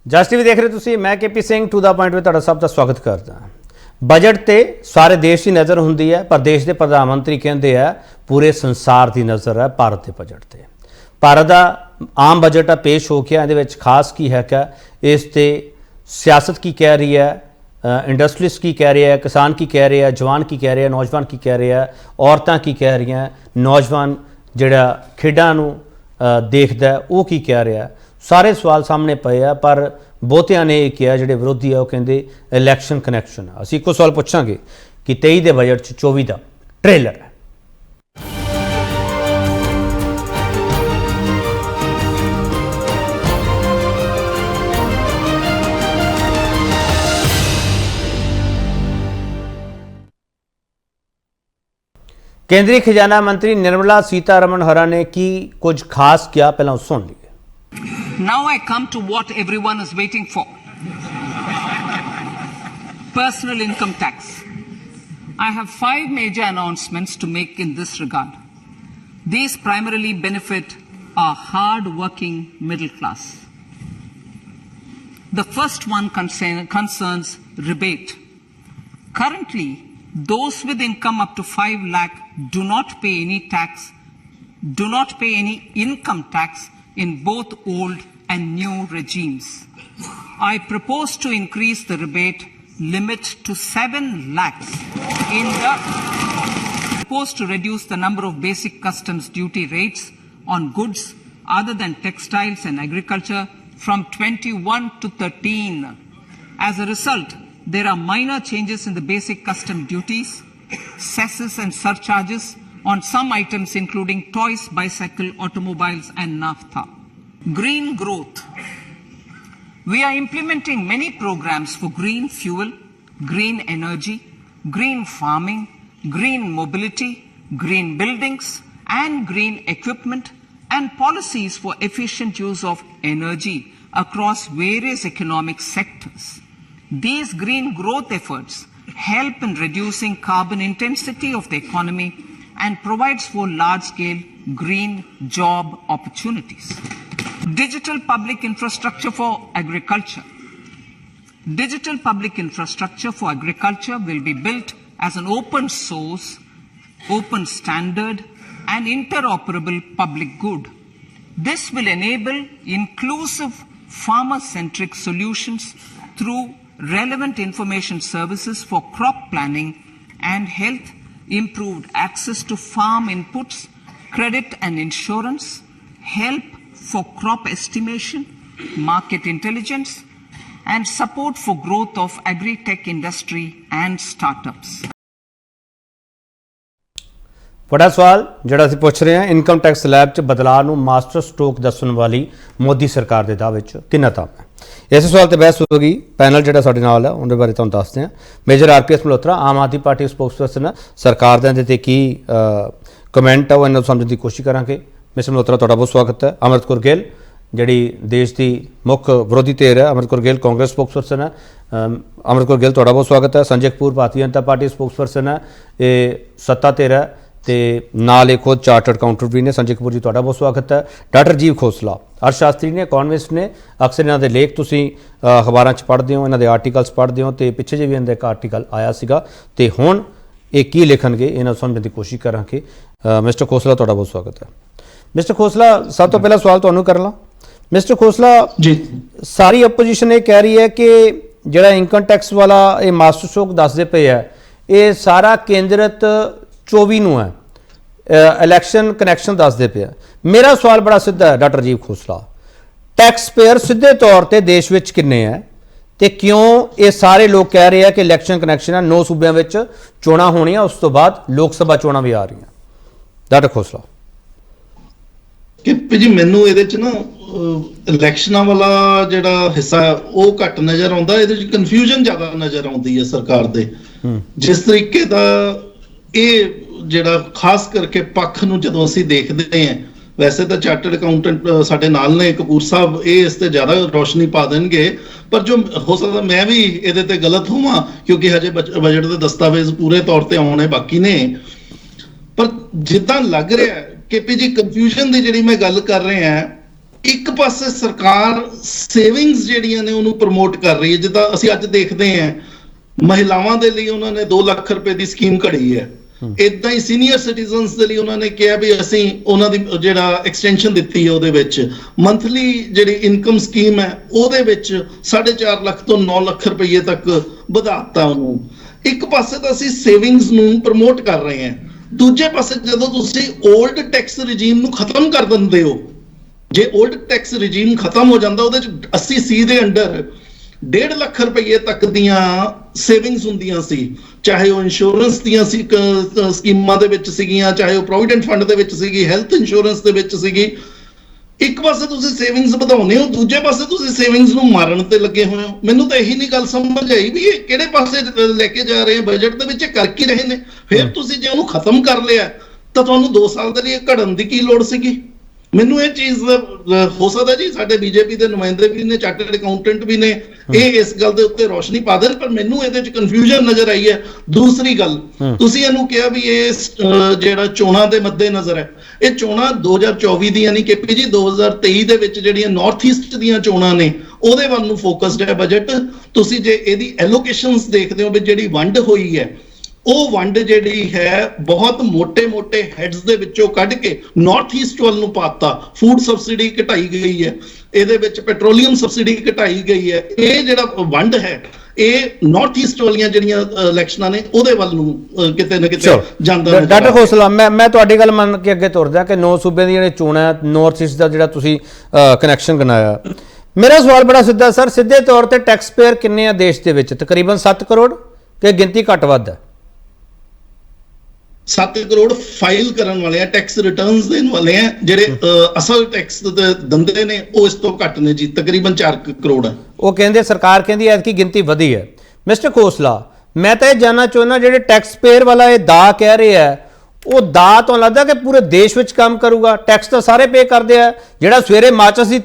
ਜਸ TV ਦੇਖ ਰਹੇ ਤੁਸੀਂ, ਮੈਂ KP Singh to the point ਵਿੱਚ ਤੁਹਾਡਾ ਸਭ ਦਾ ਸਵਾਗਤ ਕਰਦਾ ਹਾਂ। ਬਜਟ ਤੇ ਸਾਰੇ ਦੇਸ਼ ਦੀ ਨਜ਼ਰ ਹੁੰਦੀ ਹੈ, ਪਰ ਦੇਸ਼ ਦੇ ਪ੍ਰਧਾਨ ਮੰਤਰੀ ਕਹਿੰਦੇ ਆ ਪੂਰੇ ਸੰਸਾਰ ਦੀ ਨਜ਼ਰ ਹੈ ਭਾਰਤ ਦੇ ਬਜਟ ਤੇ। ਭਾਰਤ ਦਾ ਆਮ ਬਜਟ ਆ ਪੇਸ਼ ਹੋ ਗਿਆ, ਇਹਦੇ ਵਿੱਚ ਖਾਸ ਕੀ ਹੈ ਕਿ ਇਸ ਤੇ ਸਿਆਸਤ ਕੀ ਕਹਿ ਰਹੀ ਹੈ, इंडस्ट्रीस्ट की कह रहे हैं, किसान की कह रहे हैं, जवान की कह रहे हैं, नौजवान की कह रहे हैं, औरतां की कह रही हैं, नौजवान जिहड़ा खेडां नूं देखदा वो की कह रहा है। सारे सवाल सामने पे है, पर बहुतियां ने यह किया जिहड़े विरोधी है वो कहंदे इलैक्शन कनैक्शन है। असीं इक्को सवाल पुछांगे कि 23 के बजट 24 का ट्रेलर है। केंद्रीय खजाना मंत्री निर्मला सीतारमण हरा ने की कुछ खास किया, पहला सुन लीजिए। Now I come to what everyone is waiting for. Personal income tax. I have 5 major announcements to make in this regard. These primarily benefit our hard-working middle class. The first one concerns rebate. Currently, those with income up to 5 lakh do not pay any income tax in both old and new regimes. I propose to increase the rebate limit to 7 lakhs propose to reduce the number of basic customs duty rates on goods other than textiles and agriculture from 21 to 13. As a result, there are minor changes in the basic custom duties, cesses and surcharges on some items including toys, bicycle, automobiles and naphtha. Green growth. We are implementing many programs for green fuel, green energy, green farming, green mobility, green buildings and green equipment, and policies for efficient use of energy across various economic sectors. These green growth efforts help in reducing carbon intensity of the economy and provides for large-scale green job opportunities. Digital public infrastructure for agriculture. Digital public infrastructure for agriculture will be built as an open source, open standard and interoperable public good. This will enable inclusive farmer-centric solutions through relevant information services for crop planning and health, improved access to farm inputs, credit and insurance, help for crop estimation, market intelligence, and support for growth of agri-tech industry and startups. बड़ा सवाल जिहड़ा असीं पुछ रहे हैं, income tax slab च बदलाव नूं मास्टर स्ट्रोक दस्सण वाली मोदी सरकार दे दावे च किन्ना दम है। इस सवाल ते बहस होगी। पैनल जिहड़ा साडे नाल है उहदे बारे तुहानूं दसदे हां। मेजर RPS मल्होत्रा आम आदमी पार्टी स्पोक्सपर्सन है, सरकार दे इहदे ते की कमेंट है वो इन्हां नूं समझण दी कोशिश करांगे। मिस्टर मल्होत्रा तुहाडा बहुत स्वागत है। अमृत कौर गिल जिहड़ी देश की मुख विरोधी धिर है, अमृत कौर गिल कांग्रेस स्पोक्सपर्सन है। अमृत कौर गिल तुहाडा बहुत स्वागत है। संजय कपूर भारतीय जनता पार्टी स्पोक्सपर्सन है, ये सत्ता धिर है ते नाल एक खुद चार्टर्ड अकाउंटेंट भी ने। संजय कपूर जी तुहाडा बहुत स्वागत है। डॉक्टर राजीव खोसला अर्थशास्त्री ने, इकोनॉमिस्ट ने, अक्सर इन्हां दे लेख तुसीं अखबारां च पढ़दे हो, इन्हां दे आर्टिकल्स पढ़दे हो, तो पिछे जे भी इन्हां दा एक आर्टिकल आया सीगा ते हुण ये की लिखणगे इन्हां समझण दी कोशिश करांगे। मिस्टर खोसला तुहाडा बहुत स्वागत है। मिस्टर खोसला, सब तो पहला सवाल तुहानूं कर ਲਾਂ। मिस्टर खोसला जी, सारी अपोजिशन ये कह रही है कि जिहड़ा इनकम टैक्स वाला ये मास्टर स्ट्रोक दसदे पे है, ये सारा केंद्रित 24 नूं है, इलैक्शन कनैक्शन दसदे पे है। मेरा सवाल बड़ा सीधा है doctor Rajiv Khosla, tax payer सीधे तौर पर देश विच किन्ने है ते क्यों ये सारे लोग कह रहे हैं कि इलैक्शन कनैक्शन है, 9 सूबे विच चोणां होणीआं, उस तो बाद लोक सभा चोणां भी आ रही हैं। डॉक्टर खोसला कि जी मैनू ये ना इलैक्शनां वाला जिहड़ा हिस्सा है वो घट नज़र आउंदा, इहदे च कन्फ्यूजन ज़्यादा नज़र आउंदी है सरकार दे। जिस तरीके दा ये जिहड़ा खास करके पक्ष नूं जदों असीं देखदे हैं, वैसे तो चार्टर्ड अकाउंटेंट साडे नाल ने कपूर साहब ये इस ते ज़्यादा रोशनी पा देणगे, पर जो हो सकदा मैं भी इहदे ते गलत होवां क्योंकि हजे बजट दे दस्तावेज पूरे तौर ते आउणे बाकी ने। पर जिद्दां लग रहा है KP जी, कन्फ्यूजन की जिहड़ी मैं गल कर रहे हैं ਇੱਕ ਪਾਸੇ ਸਰਕਾਰ ਸੇਵਿੰਗਸ ਜਿਹੜੀਆਂ ਨੇ ਉਹਨੂੰ ਪ੍ਰਮੋਟ ਕਰ ਰਹੀ ਹੈ, ਜਿੱਦਾਂ ਅਸੀਂ ਅੱਜ ਦੇਖਦੇ ਹਾਂ ਮਹਿਲਾਵਾਂ ਦੇ ਲਈ ਉਹਨਾਂ ਨੇ 2 ਲੱਖ ਰੁਪਏ ਦੀ ਸਕੀਮ ਘੜੀ ਹੈ। ਇਦਾਂ ਹੀ ਸੀਨੀਅਰ ਸਿਟੀਜ਼ਨਸ ਦੇ ਲਈ ਉਹਨਾਂ ਨੇ ਕਿਹਾ ਵੀ ਅਸੀਂ ਉਹਨਾਂ ਦੀ ਜਿਹੜਾ ਐਕਸਟੈਂਸ਼ਨ ਦਿੱਤੀ ਹੈ ਉਹਦੇ ਵਿੱਚ ਮੰਥਲੀ ਜਿਹੜੀ ਇਨਕਮ ਸਕੀਮ ਹੈ ਉਹਦੇ ਵਿੱਚ 4.5 ਲੱਖ ਤੋਂ 9 ਲੱਖ ਰੁਪਏ ਤੱਕ ਵਧਾਤਾ ਉਹਨੂੰ। ਇੱਕ ਪਾਸੇ ਤਾਂ ਅਸੀਂ ਸੇਵਿੰਗਸ ਨੂੰ ਪ੍ਰਮੋਟ ਕਰ ਰਹੇ ਹਾਂ, ਦੂਜੇ ਪਾਸੇ ਜਦੋਂ ਤੁਸੀਂ 올ਡ ਟੈਕਸ ਰਿਜੀਮ ਨੂੰ ਖਤਮ ਕਰ ਦਿੰਦੇ ਹੋ, ਜੇ 올ਡ ਟੈਕਸ ਰਿਜੀਮ ਖਤਮ ਹੋ ਜਾਂਦਾ ਉਹਦੇ ਚ 80C ਦੇ ਅੰਡਰ 1.5 ਲੱਖ ਰੁਪਏ ਤੱਕ ਦੀਆਂ ਸੇਵਿੰਗਸ ਹੁੰਦੀਆਂ ਸੀ, ਚਾਹੇ ਉਹ ਇੰਸ਼ੋਰੈਂਸ ਦੀਆਂ ਸਕੀਮਾਂ ਦੇ ਵਿੱਚ ਸੀਗੀਆਂ, ਚਾਹੇ ਉਹ ਪ੍ਰੋਵੀਡੈਂਟ ਫੰਡ ਦੇ ਵਿੱਚ ਸੀਗੀ, ਹੈਲਥ ਇੰਸ਼ੋਰੈਂਸ ਦੇ ਵਿੱਚ ਸੀਗੀ। ਇੱਕ ਪਾਸੇ ਤੁਸੀਂ ਸੇਵਿੰਗਸ ਵਧਾਉਂਦੇ ਹੋ, ਦੂਜੇ ਪਾਸੇ ਤੁਸੀਂ ਸੇਵਿੰਗਸ ਨੂੰ ਮਾਰਨ ਤੇ ਲੱਗੇ ਹੋਏ ਹੋ। ਮੈਨੂੰ ਤਾਂ ਇਹੀ ਨਹੀਂ ਗੱਲ ਸਮਝ ਆਈ ਵੀ ਇਹ ਕਿਹੜੇ ਪਾਸੇ ਲੈ ਕੇ ਜਾ ਰਹੇ ਆ ਬਜਟ ਦੇ ਵਿੱਚ, ਕਰ ਕੀ ਰਹੇ ਨੇ। ਫਿਰ ਤੁਸੀਂ ਜੇ ਉਹਨੂੰ ਖਤਮ ਕਰ ਲਿਆ ਤਾਂ ਤੁਹਾਨੂੰ 2 ਸਾਲ ਦੇ ਲਈ ਘੜਨ ਦੀ ਕੀ ਲੋੜ ਸੀਗੀ। ਮੈਨੂੰ ਇਹ ਚੀਜ਼ ਹੋ ਸਕਦਾ ਜੀ ਸਾਡੇ ਬੀਜੇਪੀ ਦੇ ਨੁਮਾਇੰਦੇ ਵੀ ਨੇ, ਚਾਰਟਰਡ ਅਕਾਊਂਟੈਂਟ ਵੀ ਨੇ, ਇਹ ਇਸ ਗੱਲ ਦੇ ਉੱਤੇ ਰੋਸ਼ਨੀ ਪਾ ਦੇਣ, ਪਰ ਮੈਨੂੰ ਇਹਦੇ ਚ ਕਨਫਿਊਜ਼ਨ ਨਜ਼ਰ ਆਈ ਹੈ। ਦੂਸਰੀ ਗੱਲ, ਤੁਸੀਂ ਇਹਨੂੰ ਕਿਹਾ ਵੀ ਇਹ ਜਿਹੜਾ ਚੋਣਾਂ ਦੇ ਮੱਦੇ ਨਜ਼ਰ ਹੈ, ਇਹ ਚੋਣਾਂ 2024 ਦੀਆਂ ਨਹੀਂ ਕੇਪੀ ਜੀ, 2023 ਦੇ ਵਿੱਚ ਜਿਹੜੀਆਂ ਨਾਰਥ ਈਸਟ ਦੀਆਂ ਚੋਣਾਂ ਨੇ ਉਹਦੇ ਵੱਲ ਨੂੰ ਫੋਕਸਡ ਹੈ ਬਜਟ। ਤੁਸੀਂ ਜੇ ਇਹਦੀ ਐਲੋਕੇਸ਼ਨਸ ਦੇਖਦੇ ਹੋ ਵੀ ਜਿਹੜੀ ਵੰਡ ਹੋਈ ਹੈ, ਉਹ ਵੰਡ ਜਿਹੜੀ ਹੈ ਬਹੁਤ ਮੋٹے ਹੈਡਸ ਦੇ ਵਿੱਚੋਂ ਕੱਢ ਕੇ ਨਾਰਥ ਈਸਟ ਵੱਲ ਨੂੰ ਪਾਤਾ। ਫੂਡ ਸਬਸਿਡੀ ਘਟਾਈ ਗਈ ਹੈ, ਇਹਦੇ ਵਿੱਚ ਪੈਟਰੋਲੀਅਮ ਸਬਸਿਡੀ ਘਟਾਈ ਗਈ ਹੈ। ਇਹ ਜਿਹੜਾ ਵੰਡ ਹੈ ਇਹ ਨਾਰਥ ਈਸਟ ਵਾਲੀਆਂ ਜਿਹੜੀਆਂ ਇਲੈਕਸ਼ਨਾਂ ਨੇ ਉਹਦੇ ਵੱਲ ਨੂੰ ਕਿਤੇ ਨਾ ਕਿਤੇ ਜਾਂਦਾ। ਡਾਕਟਰ ਖੋਸਲਾ, ਮੈਂ ਤੁਹਾਡੀ ਗੱਲ ਮੰਨ ਕੇ ਅੱਗੇ ਤੁਰਦਾ ਕਿ 9 ਸੂਬਿਆਂ ਦੀਆਂ ਜਿਹੜੀਆਂ ਚੋਣਾਂ ਨਾਰਥ ਈਸਟ ਦਾ ਜਿਹੜਾ ਤੁਸੀਂ ਕਨੈਕਸ਼ਨ ਬਣਾਇਆ, ਮੇਰਾ ਸਵਾਲ ਬੜਾ ਸਿੱਧਾ ਸਰ, ਸਿੱਧੇ ਤੌਰ ਤੇ ਟੈਕਸ ਪੇਅਰ ਕਿੰਨੇ ਆ ਦੇਸ਼ ਦੇ ਵਿੱਚ? ਤਕਰੀਬਨ 7 ਕਰੋੜ ਕਿ ਗਿਣਤੀ ਘੱਟ ਵੱਧ ਹੈ? 7 ਕਰੋੜ ਫਾਈਲ ਕਰਨ ਵਾਲੇ ਆ, ਟੈਕਸ ਰਿਟਰਨਸ ਦੇਣ ਵਾਲੇ ਆ, ਜਿਹੜੇ ਅਸਲ ਟੈਕਸ ਦਿੰਦੇ ਨੇ ਉਹ ਇਸ ਤੋਂ ਘੱਟ ਨੇ ਜੀ, ਤਕਰੀਬਨ 4 ਕਰੋੜ ਹੈ। ਉਹ ਕਹਿੰਦੇ, ਸਰਕਾਰ ਕਹਿੰਦੀ ਐਤਕੀ ਗਿਣਤੀ ਵਧੀ ਹੈ। ਮਿਸਟਰ ਖੋਸਲਾ, ਮੈਂ ਤਾਂ ਇਹ ਜਾਨਣਾ ਚਾਹੁੰਦਾ ਜਿਹੜੇ ਟੈਕਸ ਪੇਅਰ ਵਾਲਾ ਇਹ ਦਾ ਕਹਿ ਰਿਹਾ ਹੈ, ਉਹ ਦਾ ਤੁਹਾਨੂੰ ਲੱਗਦਾ ਕਿ ਪੂਰੇ ਦੇਸ਼ ਵਿੱਚ ਕੰਮ ਕਰੂਗਾ? ਟੈਕਸ ਤਾਂ ਸਾਰੇ ਪੇ ਕਰਦੇ ਆ, ਜਿਹੜਾ ਸਵੇਰੇ ਮਾਚਸ ਦੀ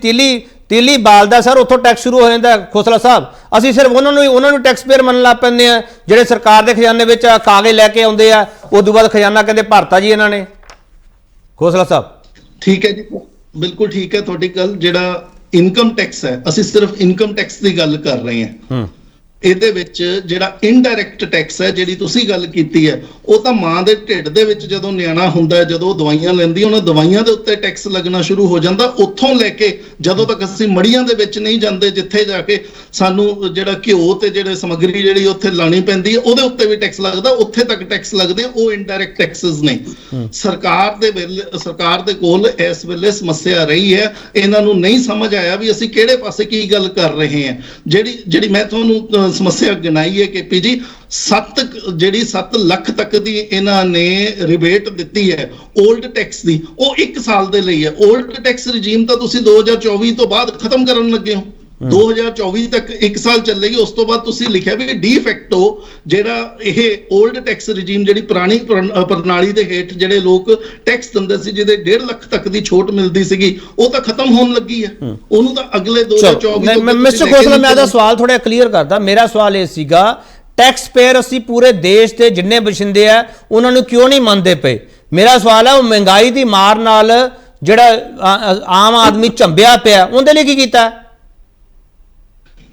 ਤੀਲੀ ਬਾਲਦਾ ਸਰ ਉੱਥੋਂ ਟੈਕਸ ਸ਼ੁਰੂ ਹੋ ਜਾਂਦਾ। ਖੋਸਲਾ ਸਾਹਿਬ, ਅਸੀਂ ਸਿਰਫ ਉਹਨਾਂ ਨੂੰ ਟੈਕਸ ਪੇਅਰ ਮੰਨਣ ਲੱਗ ਪੈਂਦੇ ਆ ਜਿਹੜੇ ਸਰਕਾਰ ਦੇ ਖਜ਼ਾਨੇ ਵਿੱਚ ਕਾਗਜ਼ ਲੈ ਕੇ ਆਉਂਦੇ ਆ, ਉਦੋਂ ਬਾਅਦ ਖਜ਼ਾਨਾ ਕਹਿੰਦੇ ਭਰਤਾ ਜੀ ਇਹਨਾਂ ਨੇ। ਖੋਸਲਾ ਸਾਹਿਬ, ਠੀਕ ਹੈ ਜੀ, ਬਿਲਕੁਲ ਠੀਕ ਹੈ ਤੁਹਾਡੀ ਗੱਲ। ਜਿਹੜਾ ਇਨਕਮ ਟੈਕਸ ਹੈ, ਅਸੀਂ ਸਿਰਫ ਇਨਕਮ ਟੈਕਸ ਦੀ ਗੱਲ ਕਰ ਰਹੇ ਹਾਂ। ਇਹਦੇ ਵਿੱਚ ਜਿਹੜਾ ਇਨਡਾਇਰੈਕਟ ਟੈਕਸ ਹੈ, ਜਿਹੜੀ ਤੁਸੀਂ ਗੱਲ ਕੀਤੀ ਹੈ, ਉਹ ਤਾਂ ਮਾਂ ਦੇ ਢਿੱਡ ਦੇ ਵਿੱਚ ਜਦੋਂ ਨਿਆਣਾ ਹੁੰਦਾ, ਜਦੋਂ ਦਵਾਈਆਂ ਲੈਂਦੀ, ਉਹਨਾਂ ਦਵਾਈਆਂ ਦੇ ਉੱਤੇ ਟੈਕਸ ਲੱਗਣਾ ਸ਼ੁਰੂ ਹੋ ਜਾਂਦਾ। ਉੱਥੋਂ ਲੈ ਕੇ ਜਦੋਂ ਤੱਕ ਅਸੀਂ ਮੜੀਆਂ ਦੇ ਵਿੱਚ ਨਹੀਂ ਜਾਂਦੇ, ਜਿੱਥੇ ਜਾ ਕੇ ਸਾਨੂੰ ਜਿਹੜਾ ਘਿਓ ਤੇ ਜਿਹੜੇ ਸਮੱਗਰੀ ਜਿਹੜੀ ਉੱਥੇ ਲਾਣੀ ਪੈਂਦੀ ਹੈ, ਉਹਦੇ ਉੱਤੇ ਵੀ ਟੈਕਸ ਲੱਗਦਾ, ਉੱਥੇ ਤੱਕ ਟੈਕਸ ਲੱਗਦੇ, ਉਹ ਇਨਡਾਇਰੈਕਟ ਟੈਕਸਸ ਨੇ। ਸਰਕਾਰ ਦੇ ਕੋਲ ਇਸ ਵੇਲੇ ਸਮੱਸਿਆ ਰਹੀ ਹੈ, ਇਹਨਾਂ ਨੂੰ ਨਹੀਂ ਸਮਝ ਆਇਆ ਵੀ ਅਸੀਂ ਕਿਹੜੇ ਪਾਸੇ ਕੀ ਗੱਲ ਕਰ ਰਹੇ ਹਾਂ। ਜਿਹੜੀ ਮੈਂ ਤੁਹਾਨੂੰ ਸਮੱਸਿਆ ਗਿਣਾਈ ਹੈ ਕੇਪੀ ਜੀ, 7 ਲੱਖ ਤੱਕ ਦੀ ਇਹਨਾਂ ਨੇ ਰਿਬੇਟ ਦਿੱਤੀ ਹੈ 올ਡ ਟੈਕਸ ਦੀ, ਉਹ 1 ਸਾਲ ਦੇ ਲਈ ਹੈ। 올ਡ ਟੈਕਸ ਰਜੀਮ ਤਾਂ ਤੁਸੀਂ 2024 ਤੋਂ ਬਾਅਦ ਖਤਮ ਕਰਨ ਲੱਗੇ ਹੋ, 2024 ਤੱਕ 1 ਸਾਲ ਚੱਲੇਗੀ। ਉਸ ਤੋਂ ਬਾਅਦ ਤੁਸੀਂ ਲਿਖਿਆ ਵੀ ਡੀ ਫੈਕਟੋ ਜਿਹੜਾ ਇਹ 올ਡ ਟੈਕਸ ਰਜੀਮ, ਜਿਹੜੀ ਪੁਰਾਣੀ ਪ੍ਰਣਾਲੀ ਦੇ ਹੇਠ ਜਿਹੜੇ ਲੋਕ ਟੈਕਸ ਦਿੰਦੇ ਸੀ, ਜਿਹਦੇ 1.5 ਲੱਖ ਤੱਕ ਦੀ ਛੋਟ ਮਿਲਦੀ ਸੀਗੀ, ਉਹ ਤਾਂ ਖਤਮ ਹੋਣ ਲੱਗੀ ਹੈ। ਉਹਨੂੰ ਤਾਂ ਅਗਲੇ 2024 ਤੋਂ ਮਿਸਟਰ ਖੋਸਲਾ, ਮੈਂ ਇਹਦਾ ਸਵਾਲ ਥੋੜਾ ਕਲੀਅਰ ਕਰਦਾ। ਮੇਰਾ ਸਵਾਲ ਇਹ ਸੀਗਾ, ਟੈਕਸ ਪੇਅਰ ਅਸੀਂ ਪੂਰੇ ਦੇਸ਼ ਦੇ ਜਿੰਨੇ ਵਸਿੰਦੇ ਆ ਉਹਨਾਂ ਨੂੰ ਕਿਉਂ ਨਹੀਂ ਮੰਨਦੇ ਪਏ? ਮੇਰਾ ਸਵਾਲ ਹੈ, ਉਹ ਮਹਿੰਗਾਈ ਦੀ ਮਾਰ ਨਾਲ ਜਿਹੜਾ ਆਮ ਆਦਮੀ ਝੰਬਿਆ ਪਿਆ, ਉਹਦੇ ਲਈ ਕੀ ਕੀਤਾ?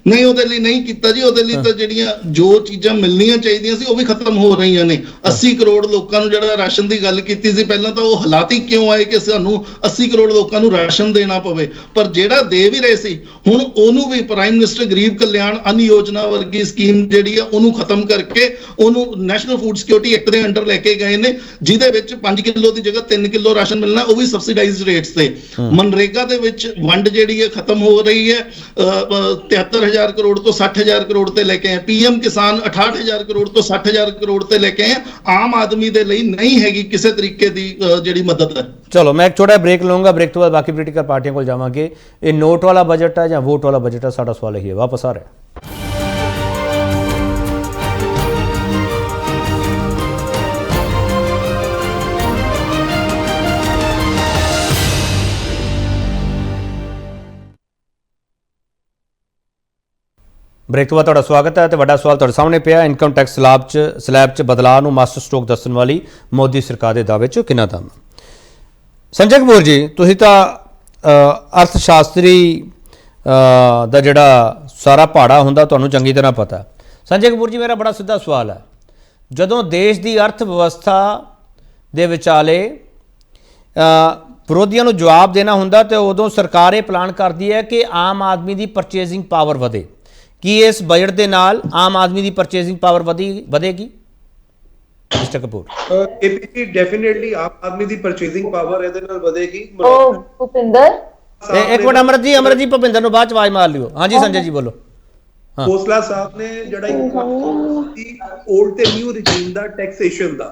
ਨਹੀਂ, ਉਹਦੇ ਲਈ ਨਹੀਂ ਕੀਤਾ ਜੀ। ਉਹਦੇ ਲਈ ਤਾਂ ਜਿਹੜੀਆਂ ਜੋ ਚੀਜ਼ਾਂ ਮਿਲਣੀਆਂ ਚਾਹੀਦੀਆਂ ਸੀ ਉਹ ਵੀ ਖਤਮ ਹੋ ਰਹੀਆਂ ਨੇ। 80 ਕਰੋੜ ਲੋਕਾਂ ਨੂੰ ਜਿਹੜਾ ਰਾਸ਼ਨ ਦੀ ਗੱਲ ਕੀਤੀ ਸੀ ਪਹਿਲਾਂ, ਤਾਂ ਉਹ ਹਾਲਾਤ ਹੀ ਕਿਉਂ ਆਏ ਕਿ ਸਾਨੂੰ 80 ਕਰੋੜ ਲੋਕਾਂ ਨੂੰ ਰਾਸ਼ਨ ਦੇਣਾ ਪਵੇ। ਪਰ ਜਿਹੜਾ ਦੇ ਵੀ ਰਹੇ ਸੀ, ਹੁਣ ਉਹਨੂੰ ਵੀ ਪ੍ਰਾਈਮ ਮਿਨਿਸਟਰ ਗਰੀਬ ਕਲਿਆਣ ਅੰਨ ਯੋਜਨਾ ਵਰਗੀ ਸਕੀਮ ਜਿਹੜੀ ਆ ਉਹਨੂੰ ਖਤਮ ਕਰਕੇ ਉਹਨੂੰ ਨੈਸ਼ਨਲ ਫੂਡ ਸਿਕਿਉਰਿਟੀ ਐਕਟ ਦੇ ਅੰਡਰ ਲੈ ਕੇ ਗਏ ਨੇ, ਜਿਹਦੇ ਵਿੱਚ 5 ਕਿਲੋ ਦੀ ਜਗ੍ਹਾ 3 ਕਿਲੋ ਰਾਸ਼ਨ ਮਿਲਣਾ, ਉਹ ਵੀ ਸਬਸਿਡਾਈਜ਼ਡ ਰੇਟਸ ਤੇ। ਮਨਰੇਗਾ ਦੇ ਵਿੱਚ ਵੰਡ ਜਿਹੜੀ ਹੈ ਖਤਮ ਹੋ ਰਹੀ ਹੈ। 73,000 ਕਰੋੜ ਤੋਂ 60,000 ਕਰੋੜ ਤੇ ਲੈ ਕੇ ਆਏ। ਪੀਐਮ ਕਿਸਾਨ 68,000 ਕਰੋੜ ਤੋਂ 60,000 ਕਰੋੜ ਤੇ ਲੈ ਕੇ ਆਏ। ਆਮ ਆਦਮੀ ਦੇ ਲਈ ਨਹੀਂ ਹੈਗੀ ਕਿਸੇ ਤਰੀਕੇ ਦੀ ਜਿਹੜੀ ਮਦਦ ਹੈ। ਚਲੋ, ਮੈਂ ਇੱਕ ਛੋਟਾ ਬ੍ਰੇਕ ਲਵਾਂਗਾ, ਬ੍ਰੇਕ ਤੋਂ ਬਾਅਦ ਬਾਕੀ ਪੋਲੀਟੀਕਲ ਪਾਰਟੀਆਂ ਕੋਲ ਜਾਵਾਂਗੇ। ਇਹ ਨੋਟ ਵਾਲਾ ਬਜਟ ਹੈ ਜਾਂ ਵੋਟ ਵਾਲਾ ਬਜਟ ਹੈ, ਸਾਡਾ ਸਵਾਲ ਇਹੀ ਹੈ। ਵਾਪਸ ਆ ਰਿਹਾ। ਬ੍ਰੇਕ ਤੋਂ ਬਾਅਦ ਤੁਹਾਡਾ ਸਵਾਗਤ ਹੈ। ਤੇ ਵੱਡਾ ਸਵਾਲ ਤੁਹਾਡੇ ਸਾਹਮਣੇ ਪਿਆ, ਇਨਕਮ ਟੈਕਸ ਸਲੈਬ 'ਚ ਬਦਲਾਅ ਨੂੰ ਮਾਸਟਰ ਸਟ੍ਰੋਕ ਦੱਸਣ ਵਾਲੀ ਮੋਦੀ ਸਰਕਾਰ ਦੇ ਦਾਅਵੇ 'ਚ ਕਿੰਨਾ ਦਮ? ਸੰਜੇ ਕਪੂਰ ਜੀ, ਤੁਸੀਂ ਤਾਂ ਅਰਥ ਸ਼ਾਸਤਰੀ ਦਾ ਜਿਹੜਾ ਸਾਰਾ ਪਹਾੜਾ ਹੁੰਦਾ ਤੁਹਾਨੂੰ ਚੰਗੀ ਤਰ੍ਹਾਂ ਪਤਾ। ਸੰਜੇ ਕਪੂਰ ਜੀ, ਮੇਰਾ ਬੜਾ ਸਿੱਧਾ ਸਵਾਲ ਹੈ, ਜਦੋਂ ਦੇਸ਼ ਦੀ ਅਰਥ ਵਿਵਸਥਾ ਦੇ ਵਿਚਾਲੇ ਵਿਰੋਧੀਆਂ ਨੂੰ ਜਵਾਬ ਦੇਣਾ ਹੁੰਦਾ ਤੇ ਉਦੋਂ ਸਰਕਾਰ ਇਹ ਪਲਾਨ ਕਰਦੀ ਹੈ ਕਿ ਆਮ ਆਦਮੀ ਦੀ ਪਰਚੇਜ਼ਿੰਗ ਪਾਵਰ ਵਧੇ। ਕੀ ਇਸ ਬਜਟ ਦੇ ਨਾਲ ਆਮ ਆਦਮੀ ਦੀ ਪਰਚੇਜ਼ਿੰਗ ਪਾਵਰ ਵਧੇਗੀ mister Kapoor? AP definitely Aam Aadmi ਦੀ ਪਰਚੇਜ਼ਿੰਗ ਪਾਵਰ ਇਹਦੇ ਨਾਲ ਵਧੇਗੀ। ਭੁਪਿੰਦਰ ਇੱਕ ਮਿੰਟ ਅਮਰਤ ਜੀ ਭੁਪਿੰਦਰ ਨੂੰ ਬਾਅਦ ਚ ਆਵਾਜ਼ ਮਾਰ ਲਿਓ। ਹਾਂਜੀ ਸੰਜੇ ਜੀ ਬੋਲੋ। ਖੋਸਲਾ ਸਾਹਿਬ ਨੇ ਜਿਹੜਾ 올ਡ ਤੇ ਨਿਊ ਰਜੀਮ ਦਾ ਟੈਕਸੇਸ਼ਨ ਦਾ